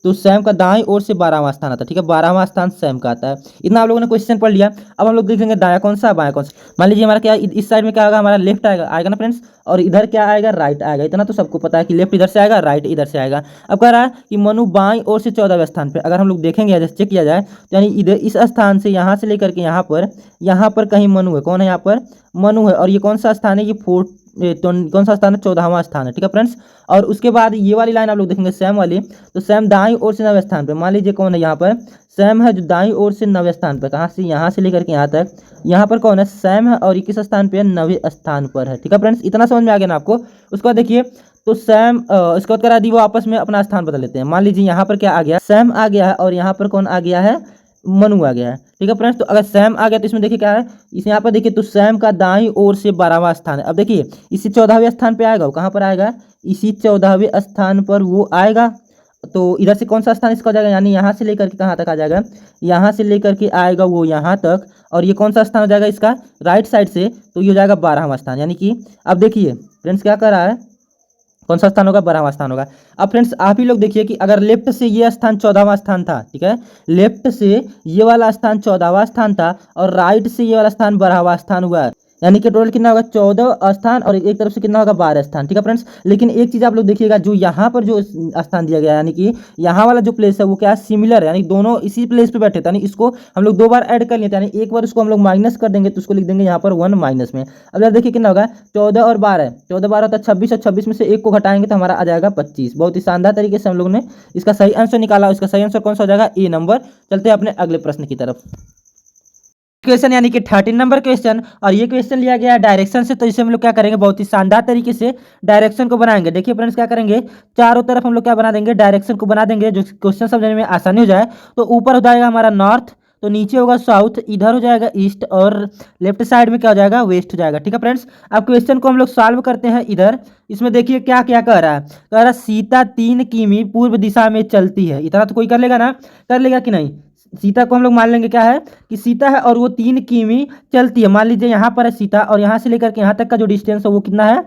तो सैम का दाईं ओर से 12वां स्थान आता है। ठीक है, 12वां स्थान सैम का आता है। इतना आप लोगों ने क्वेश्चन पढ़ लिया। अब हम लोग देखेंगे दाया कौन सा, बाया कौन सा। मान लीजिए हमारा क्या, इस साइड में क्या होगा, हमारा लेफ्ट आएगा, आएगा ना फ्रेंड्स, और इधर क्या आएगा, राइट आएगा। इतना तो सबको पता है कि लेफ्ट इधर से आएगा, राइट इधर से आएगा। अब कह रहा है कि मनु बाईं ओर से 14वें स्थान पर। अगर हम लोग देखेंगे, जैसे चेक किया जाए तो यानी इधर इस स्थान से यहाँ से लेकर के यहाँ पर कहीं मनु है। कौन है यहाँ पर, मनु है। और ये कौन सा स्थान है, ये तो कौन सा स्थान है, 14वां स्थान है। ठीक है फ्रेंड्स, और उसके बाद ये वाली लाइन आप लोग देखेंगे सैम वाली, तो सैम दाईं ओर से 9वें स्थान पे। मान लीजिए कौन है यहाँ पर, सैम है जो दाईं ओर से 9वें स्थान पर। कहाँ से, यहाँ से लेकर के यहाँ तक, यहाँ पर कौन है, सैम है, और ये किस स्थान पे है, 9वें स्थान पर है। ठीक है फ्रेंड्स, इतना समझ में आ गया ना आपको। उसके बाद देखिए, तो सैम इसके बाद करा दी, वो आपस में अपना स्थान बदल लेते हैं। मान लीजिए यहाँ पर क्या आ गया, सैम आ गया है, और यहाँ पर कौन आ गया है, मनु आ गया है। ठीक है फ्रेंड्स, तो अगर सैम आ गया तो इसमें देखिए क्या है, इस यहाँ पर देखिए, तो सैम का दाईं ओर से 12वां स्थान है। अब देखिए इसी 14वें स्थान पे आएगा, वो कहाँ पर आएगा, इसी 14वें स्थान पर वो आएगा। तो इधर से कौन सा स्थान इसका हो जाएगा, यानी यहाँ से लेकर के कहाँ तक आ जाएगा, यहाँ से लेकर के आएगा वो यहाँ तक। और ये कौन सा स्थान हो जाएगा इसका, राइट साइड से, तो ये हो जाएगा 12वां स्थान। यानी कि अब देखिए फ्रेंड्स क्या कर रहा है, कौन सा स्थान होगा, 12वां स्थान होगा। अब फ्रेंड्स आप ही लोग देखिए कि अगर लेफ्ट से ये स्थान 14वां स्थान था, ठीक है, लेफ्ट से ये वाला स्थान 14वां स्थान था, और राइट से ये वाला स्थान 12वां स्थान हुआ है, यानी कि टोटल कितना होगा, 14 स्थान, और एक तरफ से कितना होगा, 12 स्थान। ठीक है फ्रेंड्स, लेकिन एक चीज आप लोग देखिएगा, जो यहाँ पर जो स्थान दिया गया, यानी कि यहाँ वाला जो प्लेस है वो क्या है, सिमिलर है, यानी दोनों इसी प्लेस पे बैठे थे। यानी इसको हम लोग 2 बार ऐड कर लेते हैं, यानी एक बार उसको हम लोग माइनस कर देंगे, तो उसको लिख देंगे यहाँ पर 1 माइनस में। अब यार देखिए कितना होगा, 14 और 12, 14 12 होता है 26, और 26 में से 1 को घटाएंगे तो हमारा आ जाएगा 25। बहुत ही शानदार तरीके से हम लोग ने इसका सही आंसर निकाला। इसका सही आंसर कौन सा हो जाएगा, ए नंबर। चलते हैं अपने अगले प्रश्न की तरफ। क्वेश्चन यानी कि 13 नंबर क्वेश्चन, और ये क्वेश्चन लिया गया है डायरेक्शन से। तो इसे हम लोग क्या करेंगे, बहुत ही शानदार तरीके से डायरेक्शन को बनाएंगे। देखिए फ्रेंड्स क्या करेंगे, चारों तरफ हम लोग क्या बना देंगे, डायरेक्शन को बना देंगे, जो क्वेश्चन समझने में आसानी हो जाए। तो ऊपर हो जाएगा हमारा नॉर्थ, तो नीचे होगा साउथ, इधर हो जाएगा ईस्ट, और लेफ्ट साइड में क्या हो जाएगा, वेस्ट हो जाएगा। ठीक है फ्रेंड्स, अब क्वेश्चन को हम लोग सॉल्व करते हैं इधर। इसमें देखिए क्या क्या कह रहा है, कह रहा है सीता 3 किमी पूर्व दिशा में चलती है। इतना तो कोई कर लेगा ना, कर लेगा कि नहीं। सीता को हम लोग मान लेंगे क्या है, कि सीता है और वो 3 किमी चलती है। मान लीजिए यहाँ पर है सीता, और यहाँ से लेकर के यहाँ तक का जो डिस्टेंस है वो कितना है,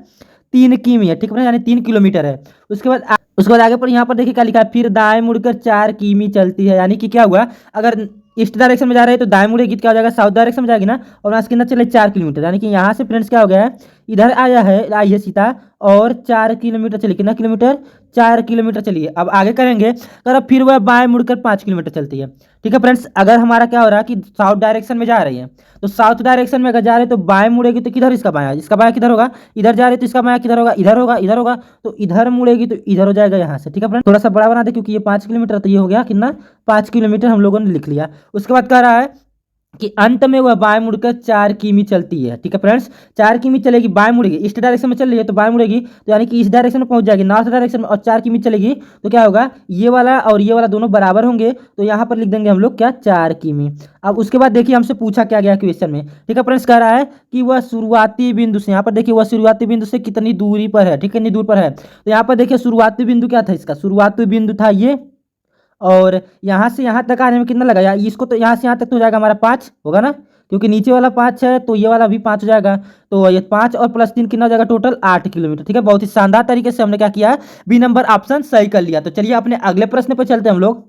3 किमी है। ठीक है, यानी 3 किलोमीटर है। उसके बाद आगे पर यहाँ पर देखिए क्या लिखा है, फिर दाएं मुड़कर 4 किमी चलती है। यानी कि क्या हुआ, अगर ईस्ट डायरेक्शन में जा रहे हैं तो दाएं मुड़ेगी तो क्या हो जाएगा, साउथ डायरेक्शन में जाएगी ना, और वहाँ से कितना चले, 4 किलोमीटर। यानी कि यहाँ से फ्रेंड्स क्या हो गया है, इधर आई है सीता, और 4 किलोमीटर चली। कितना किलोमीटर, 4 किलोमीटर चलिए। अब आगे करेंगे, तो फिर वह बाएं मुड़कर 5 किलोमीटर चलती है। ठीक है फ्रेंड्स, अगर हमारा क्या हो रहा है कि साउथ डायरेक्शन में जा रही है, तो साउथ डायरेक्शन में अगर जा रहे हैं तो बाएं मुड़ेगी तो किधर, इसका बायां, इसका बायां किधर होगा, इधर जा रहे तो इसका बायां किधर होगा, इधर होगा, इधर होगा। तो इधर मुड़ेगी तो इधर हो जाएगा यहाँ से। ठीक है फ्रेंड्स, थोड़ा सा बड़ा बना दे क्योंकि ये 5 किलोमीटर, तो ये हो गया कितना, 5 किलोमीटर हम लोगों ने लिख लिया। उसके बाद कह रहा है कि अंत में वह बाएं मुड़कर 4 किमी चलती है। ठीक है फ्रेंड्स, 4 किमी चलेगी, बाएं मुड़ेगी, ईस्ट डायरेक्शन में चल रही है तो बाएं मुड़ेगी, तो यानी कि इस डायरेक्शन में पहुंच जाएगी, नॉर्थ डायरेक्शन में, और 4 किमी चलेगी तो क्या होगा, ये वाला और ये वाला दोनों बराबर होंगे, तो यहाँ पर लिख देंगे हम लोग क्या, 4 किमी। अब उसके बाद देखिए हमसे पूछा क्या गया क्वेश्चन में। ठीक है फ्रेंड्स, कह रहा है कि वह शुरुआती बिंदु से, यहाँ पर देखिए वह शुरुआती बिंदु से कितनी दूरी पर है। ठीक है, कितनी दूर पर है, तो यहाँ पर देखिए शुरुआती बिंदु क्या था, इसका शुरुआती बिंदु था ये, और यहाँ से यहाँ तक आने में कितना लगा, इसको तो यहाँ से यहाँ तक तो हो जाएगा हमारा 5 होगा ना, क्योंकि नीचे वाला 5 है तो ये वाला भी 5 हो जाएगा। तो ये 5 और प्लस 3 कितना हो जाएगा, टोटल 8 किलोमीटर। ठीक है, बहुत ही शानदार तरीके से हमने क्या किया, बी नंबर ऑप्शन सही कर लिया। तो चलिए अपने अगले प्रश्न पर चलते हैं हम लोग।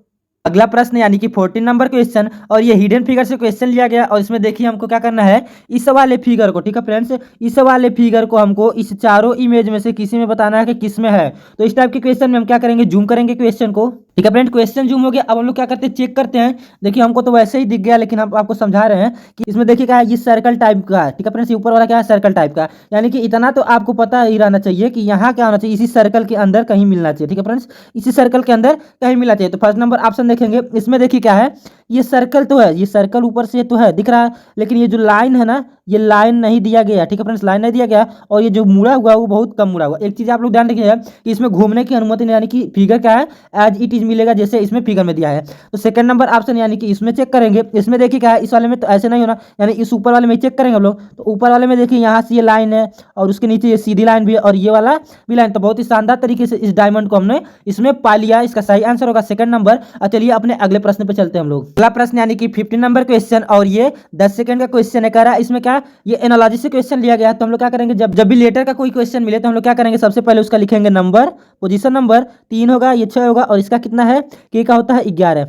अगला प्रश्न यानी कि 14 नंबर क्वेश्चन, और ये हिडन फिगर से क्वेश्चन लिया गया और इसमें देखिए हमको क्या करना है, इस वाले फिगर को, ठीक है फ्रेंड्स, इस वाले फिगर को हमको इस चारों इमेज में से किसी में बताना है कि किस में है। तो इस टाइप के क्वेश्चन में हम क्या करेंगे, जूम करेंगे क्वेश्चन को, ठीक है फ्रेंड। क्वेश्चन जूम हो गया, अब हम लोग क्या करते हैं, चेक करते हैं। देखिए हमको तो वैसे ही दिख गया, लेकिन हम आपको समझा रहे हैं कि इसमें देखिए क्या है, ये सर्कल टाइप का है, ठीक है फ्रेंड्स, ऊपर वाला क्या है, सर्कल टाइप का, यानी कि इतना तो आपको पता ही रहना चाहिए कि यहाँ क्या होना चाहिए, इसी सर्कल के अंदर कहीं मिलना चाहिए, ठीक है फ्रेंड्स, इसी सर्कल के अंदर कहीं मिलना चाहिए। तो फर्स्ट नंबर ऑप्शन देखेंगे, इसमें देखिए क्या है, ये सर्कल तो है, ये सर्कल ऊपर से तो है दिख रहा है, लेकिन ये जो लाइन है ना, ये लाइन नहीं दिया गया, ठीक है फ्रेंड्स, लाइन नहीं दिया गया, और ये जो मुड़ा हुआ है वो बहुत कम मुड़ा हुआ। एक चीज आप लोग ध्यान रखिएगा कि इसमें घूमने की अनुमति नहीं, यानी कि फिगर क्या है, एज इट इज मिलेगा जैसे इसमें फिगर में दिया है। तो सेकंड नंबर ऑप्शन यानी कि इसमें चेक करेंगे, इसमें देखिए क्या है, इस वाले में तो ऐसे नहीं होना, यानी इस ऊपर वाले में चेक करेंगे हम लोग। तो ऊपर वाले में देखिए यहाँ से ये लाइन है और उसके नीचे ये सीधी लाइन भी है और ये वाला भी लाइन, तो बहुत ही शानदार तरीके से इस डायमंड को हमने इसमें पा लिया। इसका सही आंसर होगा सेकंड नंबर। चलिए अपने अगले प्रश्न पे चलते हैं हम लोग। अगला प्रश्न यानी कि 15 नंबर क्वेश्चन, और ये 10 सेकंड का क्वेश्चन है। कह रहा है इसमें क्या, ये एनालॉजी से क्वेश्चन लिया गया है। तो हम लोग क्या करेंगे, जब भी लेटर का कोई क्वेश्चन मिले तो हम लोग क्या करेंगे, सबसे पहले उसका लिखेंगे नंबर, पोजीशन नंबर 3 होगा, ये 6 होगा, और इसका कितना है, के का होता है 11।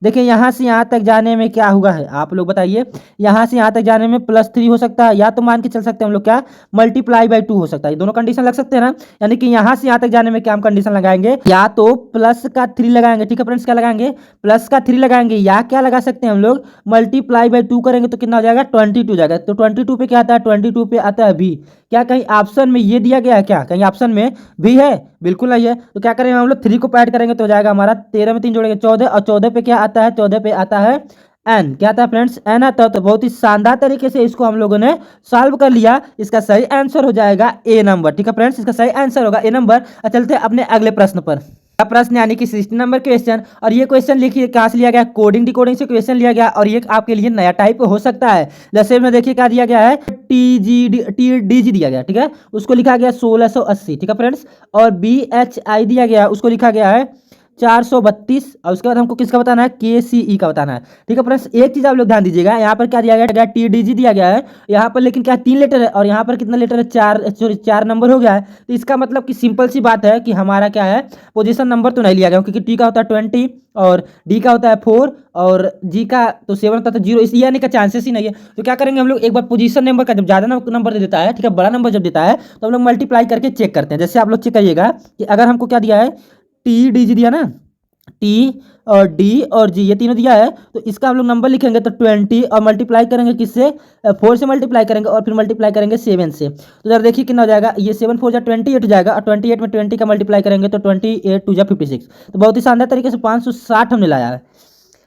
देखिए यहाँ से यहाँ तक जाने में क्या हुआ है, आप लोग बताइए। यहाँ से यहाँ तक जाने में +3 हो सकता है, या तो मान के चल सकते हैं हम लोग क्या, ×2 हो सकता है। ये दोनों कंडीशन लग सकते हैं ना, यानी कि यहाँ से यहाँ तक जाने में क्या हम कंडीशन लगाएंगे, या तो +3 लगाएंगे, ठीक है फ्रेंड्स, क्या लगाएंगे, +3 लगाएंगे, या क्या लगा सकते हैं हम लोग, ×2 करेंगे तो कितना हो जाएगा, 22 जाएगा। तो 22 पे क्या आता है, 22 पे आता है भी। क्या कहीं ऑप्शन में ये दिया गया है, क्या कहीं ऑप्शन में भी है, बिल्कुल नहीं है। तो क्या करेंगे हम लोग, 3 को ऐड करेंगे तो हो जाएगा हमारा 13 में 3 जोड़ेंगे 14, और 14 पे क्या आता है, 14 पे आता है एन, क्या आता है फ्रेंड्स, एन आता है। तो बहुत ही शानदार तरीके से इसको हम लोगों ने सॉल्व कर लिया। इसका सही आंसर हो जाएगा ए नंबर, ठीक है फ्रेंड्स, इसका सही आंसर होगा ए नंबर। चलते हैं अपने अगले प्रश्न पर। प्रश्न यानी कि 16 नंबर क्वेश्चन, और ये क्वेश्चन लिखिए कहाँ से लिया गया, कोडिंग डिकोडिंग से क्वेश्चन लिया गया, और ये आपके लिए नया टाइप हो सकता है। जैसे में देखिए क्या दिया गया है, TDG दिया गया, ठीक है, उसको लिखा गया 1680, ठीक है फ्रेंड्स, और BHI दिया गया, उसको लिखा गया है 432, और उसके बाद हमको किसका बताना है, KCE का बताना है, ठीक है फ्रेंड्स। एक चीज आप लोग ध्यान दीजिएगा, यहाँ पर क्या दिया गया, TDG दिया गया है यहाँ पर, लेकिन क्या 3 लेटर है, और यहाँ पर कितना लेटर है, 4 नंबर हो गया है। तो इसका मतलब कि सिंपल सी बात है कि हमारा क्या है, पोजीशन नंबर तो नहीं लिया गया, क्योंकि T का होता है 20 और D का होता है 4 और G का तो 7 होता है 0, इस यानी का चांसेस ही नहीं है। तो क्या करेंगे हम लोग, एक बार पोजीशन नंबर का जब ज़्यादा नंबर दे देता है, ठीक है, बड़ा नंबर जब देता है तो हम लोग मल्टीप्लाई करके चेक करते हैं। जैसे आप लोग चेक करिएगा कि अगर हमको क्या दिया है, TDG दिया ना, T और D और G ये तीनों दिया है, तो इसका हम लोग नंबर लिखेंगे तो 20 और मल्टीप्लाई करेंगे किससे, 4 से मल्टीप्लाई करेंगे और फिर मल्टीप्लाई करेंगे 7 से। तो जरा देखिए कितना हो जाएगा, ये 7 4 जा 28 हो जाएगा, और 28 में 20 का मल्टीप्लाई करेंगे तो 28 2 जा 56। तो बहुत ही शानदार तरीके से 560 हमने लाया है,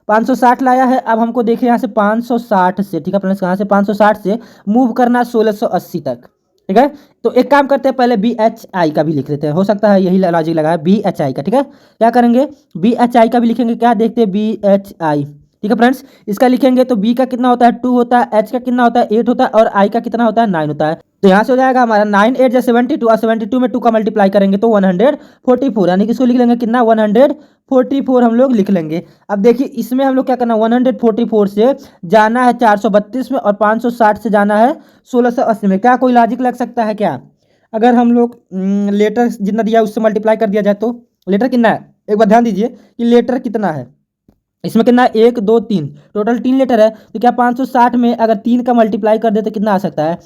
560 लाया है। अब हमको देखिए यहाँ से 560 से, ठीक है फ्रेंड्स, कहाँ से 560 से मूव करना 1680 तक, ठीक है। तो एक काम करते हैं, पहले BHI का भी लिख लेते हैं, हो सकता है यही लॉजिक लगा है BHI का, ठीक है। क्या करेंगे, BHI का भी लिखेंगे, क्या देखते हैं BHI, ठीक है फ्रेंड्स। इसका लिखेंगे तो B का कितना होता है 2 होता है, H का कितना होता है 8 होता है, और I का कितना होता है 9 होता है। तो यहाँ से हो जाएगा हमारा 9 8 72, और 72 में 2 का मल्टीप्लाई करेंगे तो 144, यानी कि इसको लिख लेंगे कितना, 144 हम लोग लिख लेंगे। अब देखिए इसमें हम लोग क्या करना, 144 से जाना है 432 में, और 560 से जाना है 1680 में। क्या कोई लॉजिक लग सकता है क्या, अगर हम लोग लेटर जितना दिया उससे मल्टीप्लाई कर दिया जाए तो लेटर कितना है, एक बार ध्यान दीजिए कि लेटर कितना है इसमें, कितना 1 2 3, टोटल 3 लेटर है। तो क्या 560 में अगर 3 का मल्टीप्लाई कर दे तो कितना आ सकता है,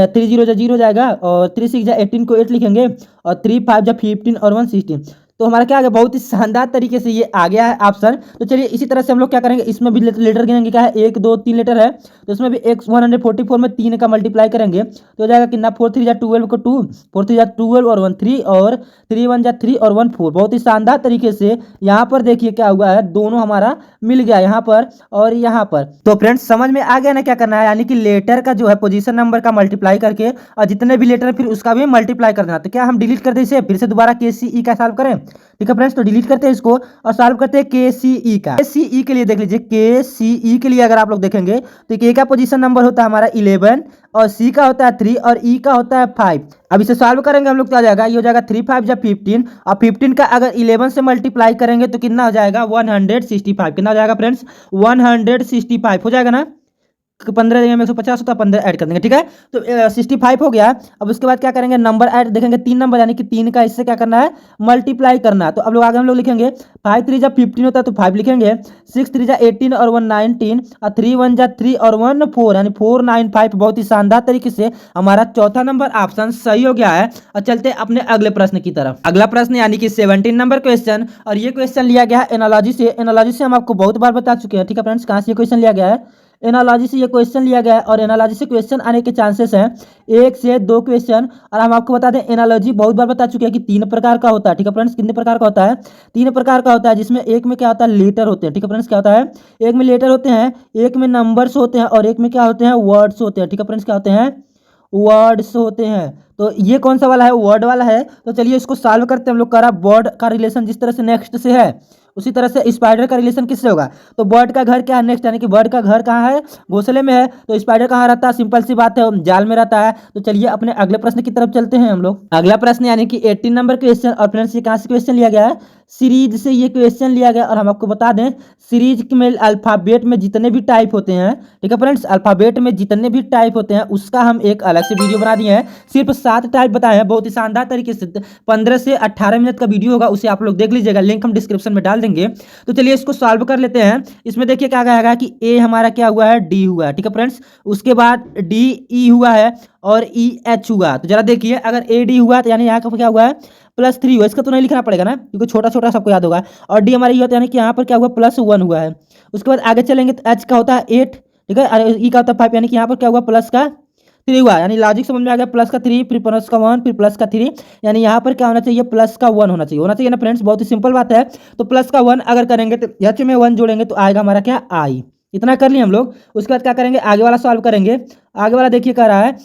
3 0 जा 0 जाएगा, और 3 6 जा 18 को 8 लिखेंगे, और 3 5 जा 15 और 1 16। तो हमारा क्या आ गया, बहुत ही शानदार तरीके से ये आ गया है ऑप्शन। तो चलिए इसी तरह से हम लोग क्या करेंगे, इसमें भी लेटर गिनेंगे, क्या है 1 2 3 लेटर है, तो इसमें भी 144 में 3 का मल्टीप्लाई करेंगे तो हो जाएगा कितना, 4 3 जा 12 को 2, 4 3 जा 12 और 1 3, और 3 1 जा 3 और 1 4। बहुत ही शानदार तरीके से यहाँ पर देखिए क्या हुआ है, दोनों हमारा मिल गया यहाँ पर और यहाँ पर। तो फ्रेंड्स समझ में आ गया ना क्या करना है, यानी कि लेटर का जो है पोजीशन नंबर का मल्टीप्लाई करके, और जितने भी लेटर है फिर उसका भी मल्टीप्लाई कर देना। तो क्या हम डिलीट कर दें इसे, फिर से दोबारा KCE का सॉल्व करें, ठीक है फ्रेंड्स। तो डिलीट करते हैं इसको और सॉल्व करते हैं KCE का। KCE के लिए देख लीजिए, KCE के लिए अगर आप लोग देखेंगे तो K का पोजीशन नंबर होता है हमारा 11, और C का होता है 3, और E का होता है 5। अब इसे सॉल्व करेंगे हम लोग तो आ जाएगा, ये हो जाएगा 3 5 जा 15, और 15 का अगर 11 से मल्टीप्लाई करेंगे तो कितना हो जाएगा 165। कितना हो जाएगा फ्रेंड्स, 165 हो जाएगा ना। 15 जगह में 150 होता है, 15 ऐड कर देंगे, ठीक है। तो 65 हो गया। अब उसके बाद क्या करेंगे, नंबर ऐड देखेंगे 3 नंबर, यानी कि 3 का इससे क्या करना है, मल्टीप्लाई करना है। तो अब लोग आगे हम लोग लिखेंगे 5 3 जा 15 होता है तो 5 लिखेंगे, 6 3 जा 18 और 1 19 और 3 1 जा 3 और 1 4 यानी 495। बहुत ही शानदार तरीके से हमारा चौथा नंबर ऑप्शन सही हो गया है। और चलते अपने अगले प्रश्न की तरफ। अगला प्रश्न यानी कि 17 नंबर क्वेश्चन, और ये क्वेश्चन लिया गया है एनालॉजी से। एनालॉजी से हम आपको बहुत बार बता चुके हैं, ठीक है फ्रेंड्स। कहाँ से ये क्वेश्चन लिया गया है, एनालॉजी से ये क्वेश्चन लिया गया है। और एनालॉजी से क्वेश्चन आने के चांसेस हैं 1 से 2 क्वेश्चन। और हम आपको बता दें एनालॉजी बहुत बार बता चुके हैं कि 3 प्रकार का होता है, ठीक है फ्रेंड्स। कितने प्रकार का होता है, 3 प्रकार का होता है, जिसमें एक में क्या होता है, लेटर होते हैं, ठीक है फ्रेंड्स। क्या होता है, एक में लेटर होते हैं, एक में नंबर्स होते हैं, और एक में क्या होते हैं, वर्ड्स होते हैं, ठीक है फ्रेंड्स। क्या होते हैं, वर्ड्स होते हैं। तो ये कौन सा वाला है, वर्ड वाला है। तो चलिए इसको सॉल्व करते हैं हम लोग। करा बर्ड का रिलेशन जिस तरह से नेक्स्ट से है, उसी तरह से स्पाइडर का रिलेशन किससे होगा। तो बर्ड का घर क्या है, नेक्स्ट, यानी कि बर्ड का घर कहाँ है, घोंसले में है। तो स्पाइडर कहाँ रहता है, सिंपल सी बात है, जाल में रहता है। तो चलिए अपने अगले प्रश्न की तरफ चलते हैं हम लोग। अगला प्रश्न यानी कि 18 नंबर क्वेश्चन। और फ्रेंड्स ये कहाँ से क्वेश्चन लिया गया है, सीरीज से ये क्वेश्चन लिया गया। और हम आपको बता दें सीरीज में अल्फाबेट में जितने भी टाइप होते हैं, ठीक है फ्रेंड्स, अल्फाबेट में जितने भी टाइप होते हैं उसका हम एक अलग से वीडियो बना दिए हैं। सिर्फ 7 टाइप बताए हैं, बहुत ही शानदार तरीके से। 15 से 18 मिनट का वीडियो होगा, उसे आप लोग देख लीजिएगा, लिंक हम डिस्क्रिप्शन में डाल देंगे। तो चलिए इसको सॉल्व कर लेते हैं। इसमें देखिए क्या कहेगा कि ए हमारा क्या हुआ है, डी हुआ है, ठीक है फ्रेंड्स। उसके बाद डी ई हुआ है और ई एच हुआ। तो जरा देखिए अगर ए डी हुआ तो यानी यहाँ का क्या हुआ है, +3 हुआ। इसका तो नहीं लिखना पड़ेगा ना, क्योंकि छोटा छोटा सबको याद होगा। और डी हमारा ये होता है, यानी कि यहाँ पर क्या हुआ, +1 हुआ है। उसके बाद आगे चलेंगे तो एच का होता है 8, ठीक है, और ई का होता है 5, यानी कि यहाँ पर क्या हुआ, प्लस का 3 हुआ। यानी लॉजिक समझ में आ गया, प्लस का 3 फिर प्लस का 1 फिर प्लस का 3, यानी यहाँ पर क्या होना चाहिए, प्लस का 1 होना चाहिए ना फ्रेंड्स। बहुत ही सिंपल बात है। तो प्लस का 1 अगर करेंगे तो एच में 1 जोड़ेंगे तो आएगा हमारा क्या, आई। इतना कर लिए हम लोग। उसके बाद क्या करेंगे, आगे वाला सॉल्व करेंगे। आगे वाला देखिए कह रहा है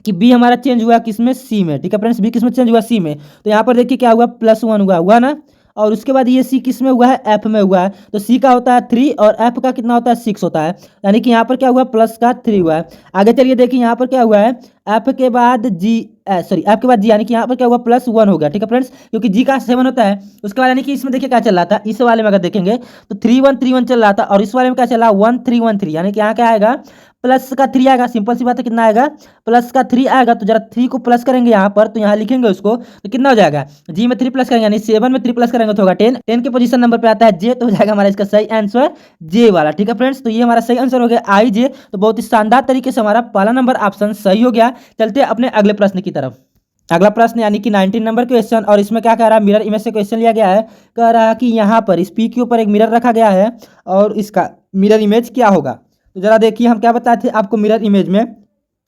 कि बी हमारा चेंज हुआ किसमें, सी में, ठीक है फ्रेंड्स। बी किसमें चेंज हुआ, सी में। तो यहाँ पर देखिए क्या हुआ, +1 हुआ ना। और उसके बाद ये सी किस में हुआ है, एफ में हुआ है। तो सी का होता है 3 और एफ का कितना होता है, 6 होता है। यानी कि यहाँ पर क्या हुआ, प्लस का 3 हुआ है। आगे चलिए देखिए यहाँ पर क्या हुआ है, एफ के बाद जी, सॉरी एफ के बाद जी, यानी कि यहाँ पर क्या हुआ, +1 हो गया, ठीक है फ्रेंड्स, क्योंकि जी का 7 होता है। उसके बाद यानी कि इसमें देखिए क्या चल रहा था, इस वाले में अगर देखेंगे तो 3 1 3 1 चल रहा था, और इस वाले में क्या चल रहा है, 1 3 1 3, यानी कि यहाँ क्या आएगा, प्लस का 3 आएगा। सिंपल सी बात है, कितना आएगा, प्लस का 3 आएगा। तो जरा 3 को प्लस करेंगे यहाँ पर, तो यहाँ लिखेंगे उसको, तो कितना हो जाएगा, जी में 3 प्लस करेंगे, यानी 7 में 3 प्लस करेंगे तो होगा 10। 10 के पोजीशन नंबर पे आता है जे, तो हो जाएगा हमारा इसका सही आंसर जे वाला, ठीक है फ्रेंड्स। तो ये हमारा सही आंसर हो गया आई जे। तो बहुत ही शानदार तरीके से हमारा पहला नंबर ऑप्शन सही हो गया। चलते हैं अपने अगले प्रश्न की तरफ। अगला प्रश्न यानी कि 19 नंबर क्वेश्चन। और इसमें क्या कह रहा है, मिरर इमेज से क्वेश्चन लिया गया है। कह रहा है कि यहाँ पर इस पी के ऊपर एक मिरर रखा गया है और इसका मिरर इमेज क्या होगा। तो जरा देखिए हम क्या बताए थे आपको, मिरर इमेज में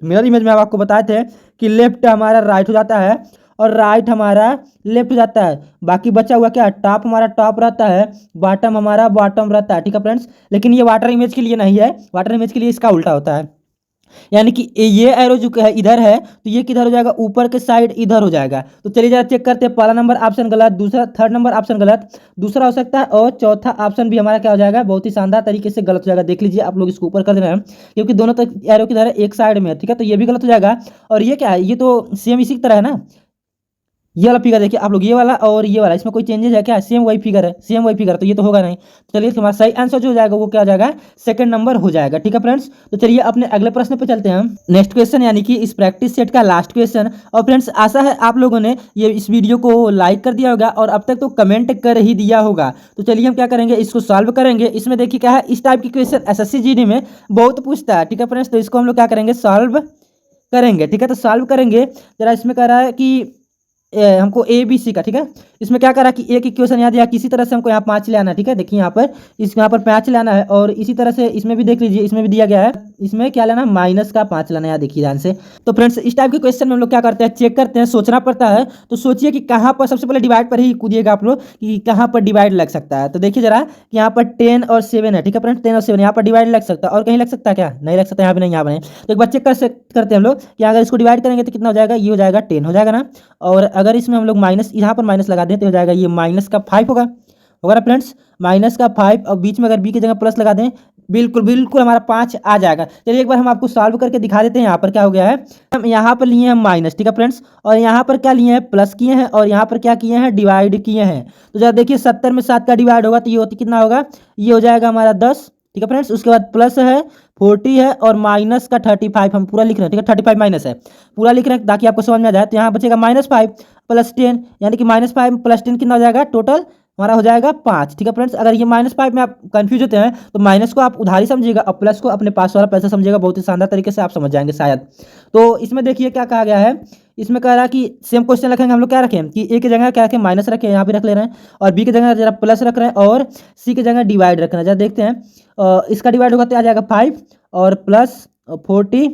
हम आपको बताए थे कि लेफ्ट हमारा राइट हो जाता है और राइट हमारा लेफ्ट हो जाता है। बाकी बचा हुआ क्या, टॉप हमारा टॉप रहता है, बॉटम हमारा बॉटम रहता है, ठीक है फ्रेंड्स। लेकिन ये वाटर इमेज के लिए नहीं है, वाटर इमेज के लिए इसका उल्टा होता है। यानी कि ये एरो जो है इधर है, तो ये किधर हो जाएगा, ऊपर के साइड इधर हो जाएगा। तो चलिए जरा चेक करते हैं, पहला नंबर ऑप्शन गलत, दूसरा थर्ड नंबर ऑप्शन गलत, दूसरा हो सकता है, और चौथा ऑप्शन भी हमारा क्या हो जाएगा, बहुत ही शानदार तरीके से गलत हो जाएगा। देख लीजिए आप लोग इसको ऊपर कर दे रहे हैं, क्योंकि दोनों तो एरो किधर है, एक साइड में है, ठीक है। तो ये भी गलत हो जाएगा। और ये क्या है, ये तो सेम इसी की तरह है ना। ये वाला फिगर देखिए आप लोग, ये वाला और ये वाला, इसमें कोई चेंजेस है क्या, सेम वही फिगर है, सेम वही फिगर, तो ये तो होगा नहीं। तो चलिए हमारा सही आंसर जो हो जाएगा वो क्या हो जाएगा, सेकंड नंबर हो जाएगा, ठीक है फ्रेंड्स। तो चलिए अपने अगले प्रश्न पे चलते हैं हम। नेक्स्ट क्वेश्चन यानी कि इस प्रैक्टिस सेट का लास्ट क्वेश्चन। और फ्रेंड्स आशा है आप लोगों ने ये इस वीडियो को लाइक कर दिया होगा और अब तक तो कमेंट कर ही दिया होगा। तो चलिए हम क्या करेंगे, इसको सॉल्व करेंगे। इसमें देखिए क्या है, इस टाइप की क्वेश्चन एसएससी जीडी में बहुत पूछता है, ठीक है फ्रेंड्स। तो इसको हम लोग क्या करेंगे, सॉल्व करेंगे, ठीक है। तो सॉल्व करेंगे। जरा इसमें कह रहा है कि हमको ए बी सी का, ठीक है। इसमें क्या करा कि एक इक्वेशन याद या किसी तरह से हमको यहाँ 5 ले आना है, ठीक है। देखिए यहाँ पर यहाँ पर 5 लाना है, और इसी तरह से इसमें भी देख लीजिए, इसमें भी दिया गया है, इसमें क्या लेना, माइनस का 5 लाना है, देखिए ध्यान से। तो फ्रेंड्स इस टाइप के क्वेश्चन में हम लोग क्या करते हैं, चेक करते हैं, सोचना पड़ता है। तो सोचिए कि कहाँ पर, सबसे पहले डिवाइड पर ही कूदिएगा आप लोग कि कहाँ पर डिवाइड लग सकता है। तो देखिए जरा यहाँ पर 10 और 7 है, ठीक है फ्रेंड्स, 10 और 7 यहाँ पर डिवाइड लग सकता है, और कहीं लग सकता है क्या, नहीं लग सकता, यहाँ पे नहीं, यहाँ पर नहीं। तो एक बार चेक करते हैं हम लोग कि अगर इसको डिवाइड करेंगे तो कितना हो जाएगा, ये हो जाएगा 10 हो जाएगा ना। और अगर इसमें हम लोग माइनस, यहाँ पर माइनस लगा दें तो हो जाएगा ये माइनस का 5 होगा ना फ्रेंड्स, माइनस का 5। और बीच में अगर बी की जगह प्लस लगा दें, बिल्कुल बिल्कुल हमारा 5 आ जाएगा। चलिए एक बार हम आपको सॉल्व करके दिखा देते हैं। यहाँ पर क्या हो गया है, हम यहाँ पर लिए हैं माइनस, ठीक है फ्रेंड्स, और यहाँ पर क्या लिए हैं, प्लस किए हैं, और यहाँ पर क्या किए हैं, डिवाइड किए हैं। तो जरा देखिए 70 में 7 का डिवाइड होगा तो ये होती कितना होगा, ये हो जाएगा हमारा 10, ठीक है फ्रेंड्स। उसके बाद प्लस है, 40 है और माइनस का 35 हम पूरा लिख रहे हैं, ठीक है। 35 माइनस है, पूरा लिख रहे हैं ताकि आपको समझ में आ जाए। तो यहाँ बचेगा -5 + 10, यानी कि -5 + 10 कितना हो जाएगा, टोटल हमारा हो जाएगा 5, ठीक है फ्रेंड्स। अगर ये -5 में आप कंफ्यूज होते हैं तो माइनस को आप उधारी समझिएगा और प्लस को अपने पास वाला पैसा समझिएगा, बहुत ही शानदार तरीके से आप समझ जाएंगे शायद। तो इसमें देखिए क्या कहा गया है, इसमें कह रहा है कि सेम क्वेश्चन रखेंगे हम लोग, क्या रखें कि ए की जगह क्या रखें, माइनस रखें, यहाँ पे रख ले रहे हैं, और बी की जगह जरा प्लस रख रहे हैं, और सी की जगह डिवाइड रख रहे हैं। जरा देखते हैं, इसका डिवाइड होगा तो आ जाएगा 5 और प्लस 40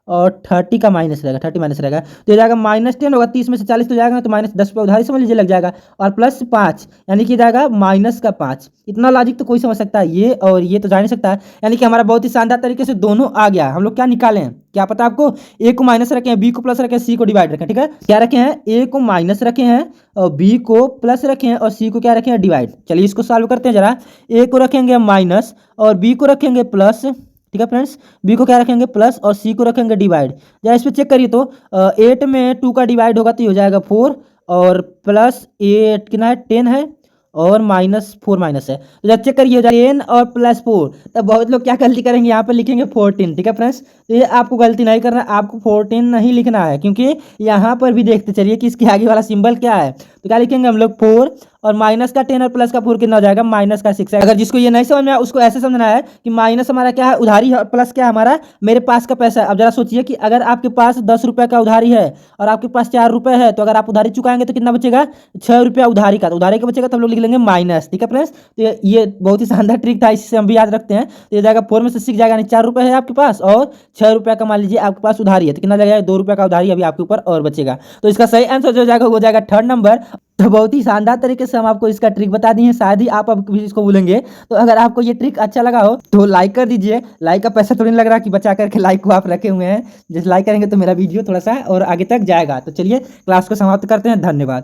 और 30 का माइनस रहेगा, 30 माइनस रहेगा तो ये जाएगा -10 होगा, 30 में से 40 तो जाएगा तो -10 पे उधारी समझ लीजिए लग जाएगा, और +5 यानी कि जाएगा -5। इतना लॉजिक तो कोई समझ सकता है, ये और ये तो जा नहीं सकता है, यानी कि हमारा बहुत ही शानदार तरीके से दोनों आ गया। हम लोग क्या निकालें, क्या पता आपको, ए को माइनस रखे हैं, बी को प्लस रखे हैं, सी को डिवाइड रखें, ठीक है। क्या रखे हैं, ए को माइनस रखे हैं और बी को प्लस रखे हैं और सी को क्या रखे हैं, डिवाइड। चलिए इसको सॉल्व करते हैं जरा। ए को रखेंगे माइनस और बी को रखेंगे प्लस, ठीक है फ्रेंड्स। बी को क्या रखेंगे प्लस और सी को रखेंगे डिवाइड। जरा इस पर चेक करिए तो 8 में 2 का डिवाइड होगा तो ये हो जाएगा 4 और +8 कितना है 10 है और -4 माइनस है, तो जब चेक करिए 10 और +4, तब बहुत लोग क्या गलती करेंगे, यहाँ पर लिखेंगे 14, ठीक है फ्रेंड्स। तो ये आपको गलती नहीं करना, आपको 14 नहीं लिखना है, क्योंकि यहाँ पर भी देखते चलिए कि इसके आगे वाला सिंबल क्या है। तो क्या लिखेंगे हम लोग 4 और माइनस का 10 और प्लस का 4 कितना हो जाएगा, -6 है। अगर जिसको ये नहीं समझ में आया उसको ऐसे समझना है कि माइनस हमारा क्या है, उधारी है, और प्लस क्या है हमारा, मेरे पास का पैसा है। अब जरा सोचिए कि अगर आपके पास 10 रुपये का उधारी है और आपके पास 4 रुपये है, तो अगर आप उधारी चुकाएंगे तो कितना बचेगा, 6 रुपया उधारी का, तो उधारी का बचेगा तो हम लोग लिख लेंगे माइनस, ठीक है फ्रेंड्स। तो ये बहुत ही शानदार ट्रिक था, इससे हम भी याद रखते हैं। तो ये जाएगा 4 में से 6 जाएगा, यानी 4 रुपये है आपके पास और 6 रुपये का मान लीजिए आपके पास उधारी है, तो कितना जाएगा, 2 रुपये का उधारी अभी आपके ऊपर और बचेगा। तो इसका सही आंसर जो जाएगा वो जाएगा 3rd नंबर। तो बहुत ही शानदार तरीके से हम आपको इसका ट्रिक बता दिए हैं, शायद ही आप अब भी इसको भूलेंगे। तो अगर आपको ये ट्रिक अच्छा लगा हो तो लाइक कर दीजिए। लाइक का पैसा थोड़ी नहीं लग रहा कि बचा करके लाइक को आप रखे हुए हैं, जैसे लाइक करेंगे तो मेरा वीडियो थोड़ा सा और आगे तक जाएगा। तो चलिए क्लास को समाप्त करते हैं, धन्यवाद।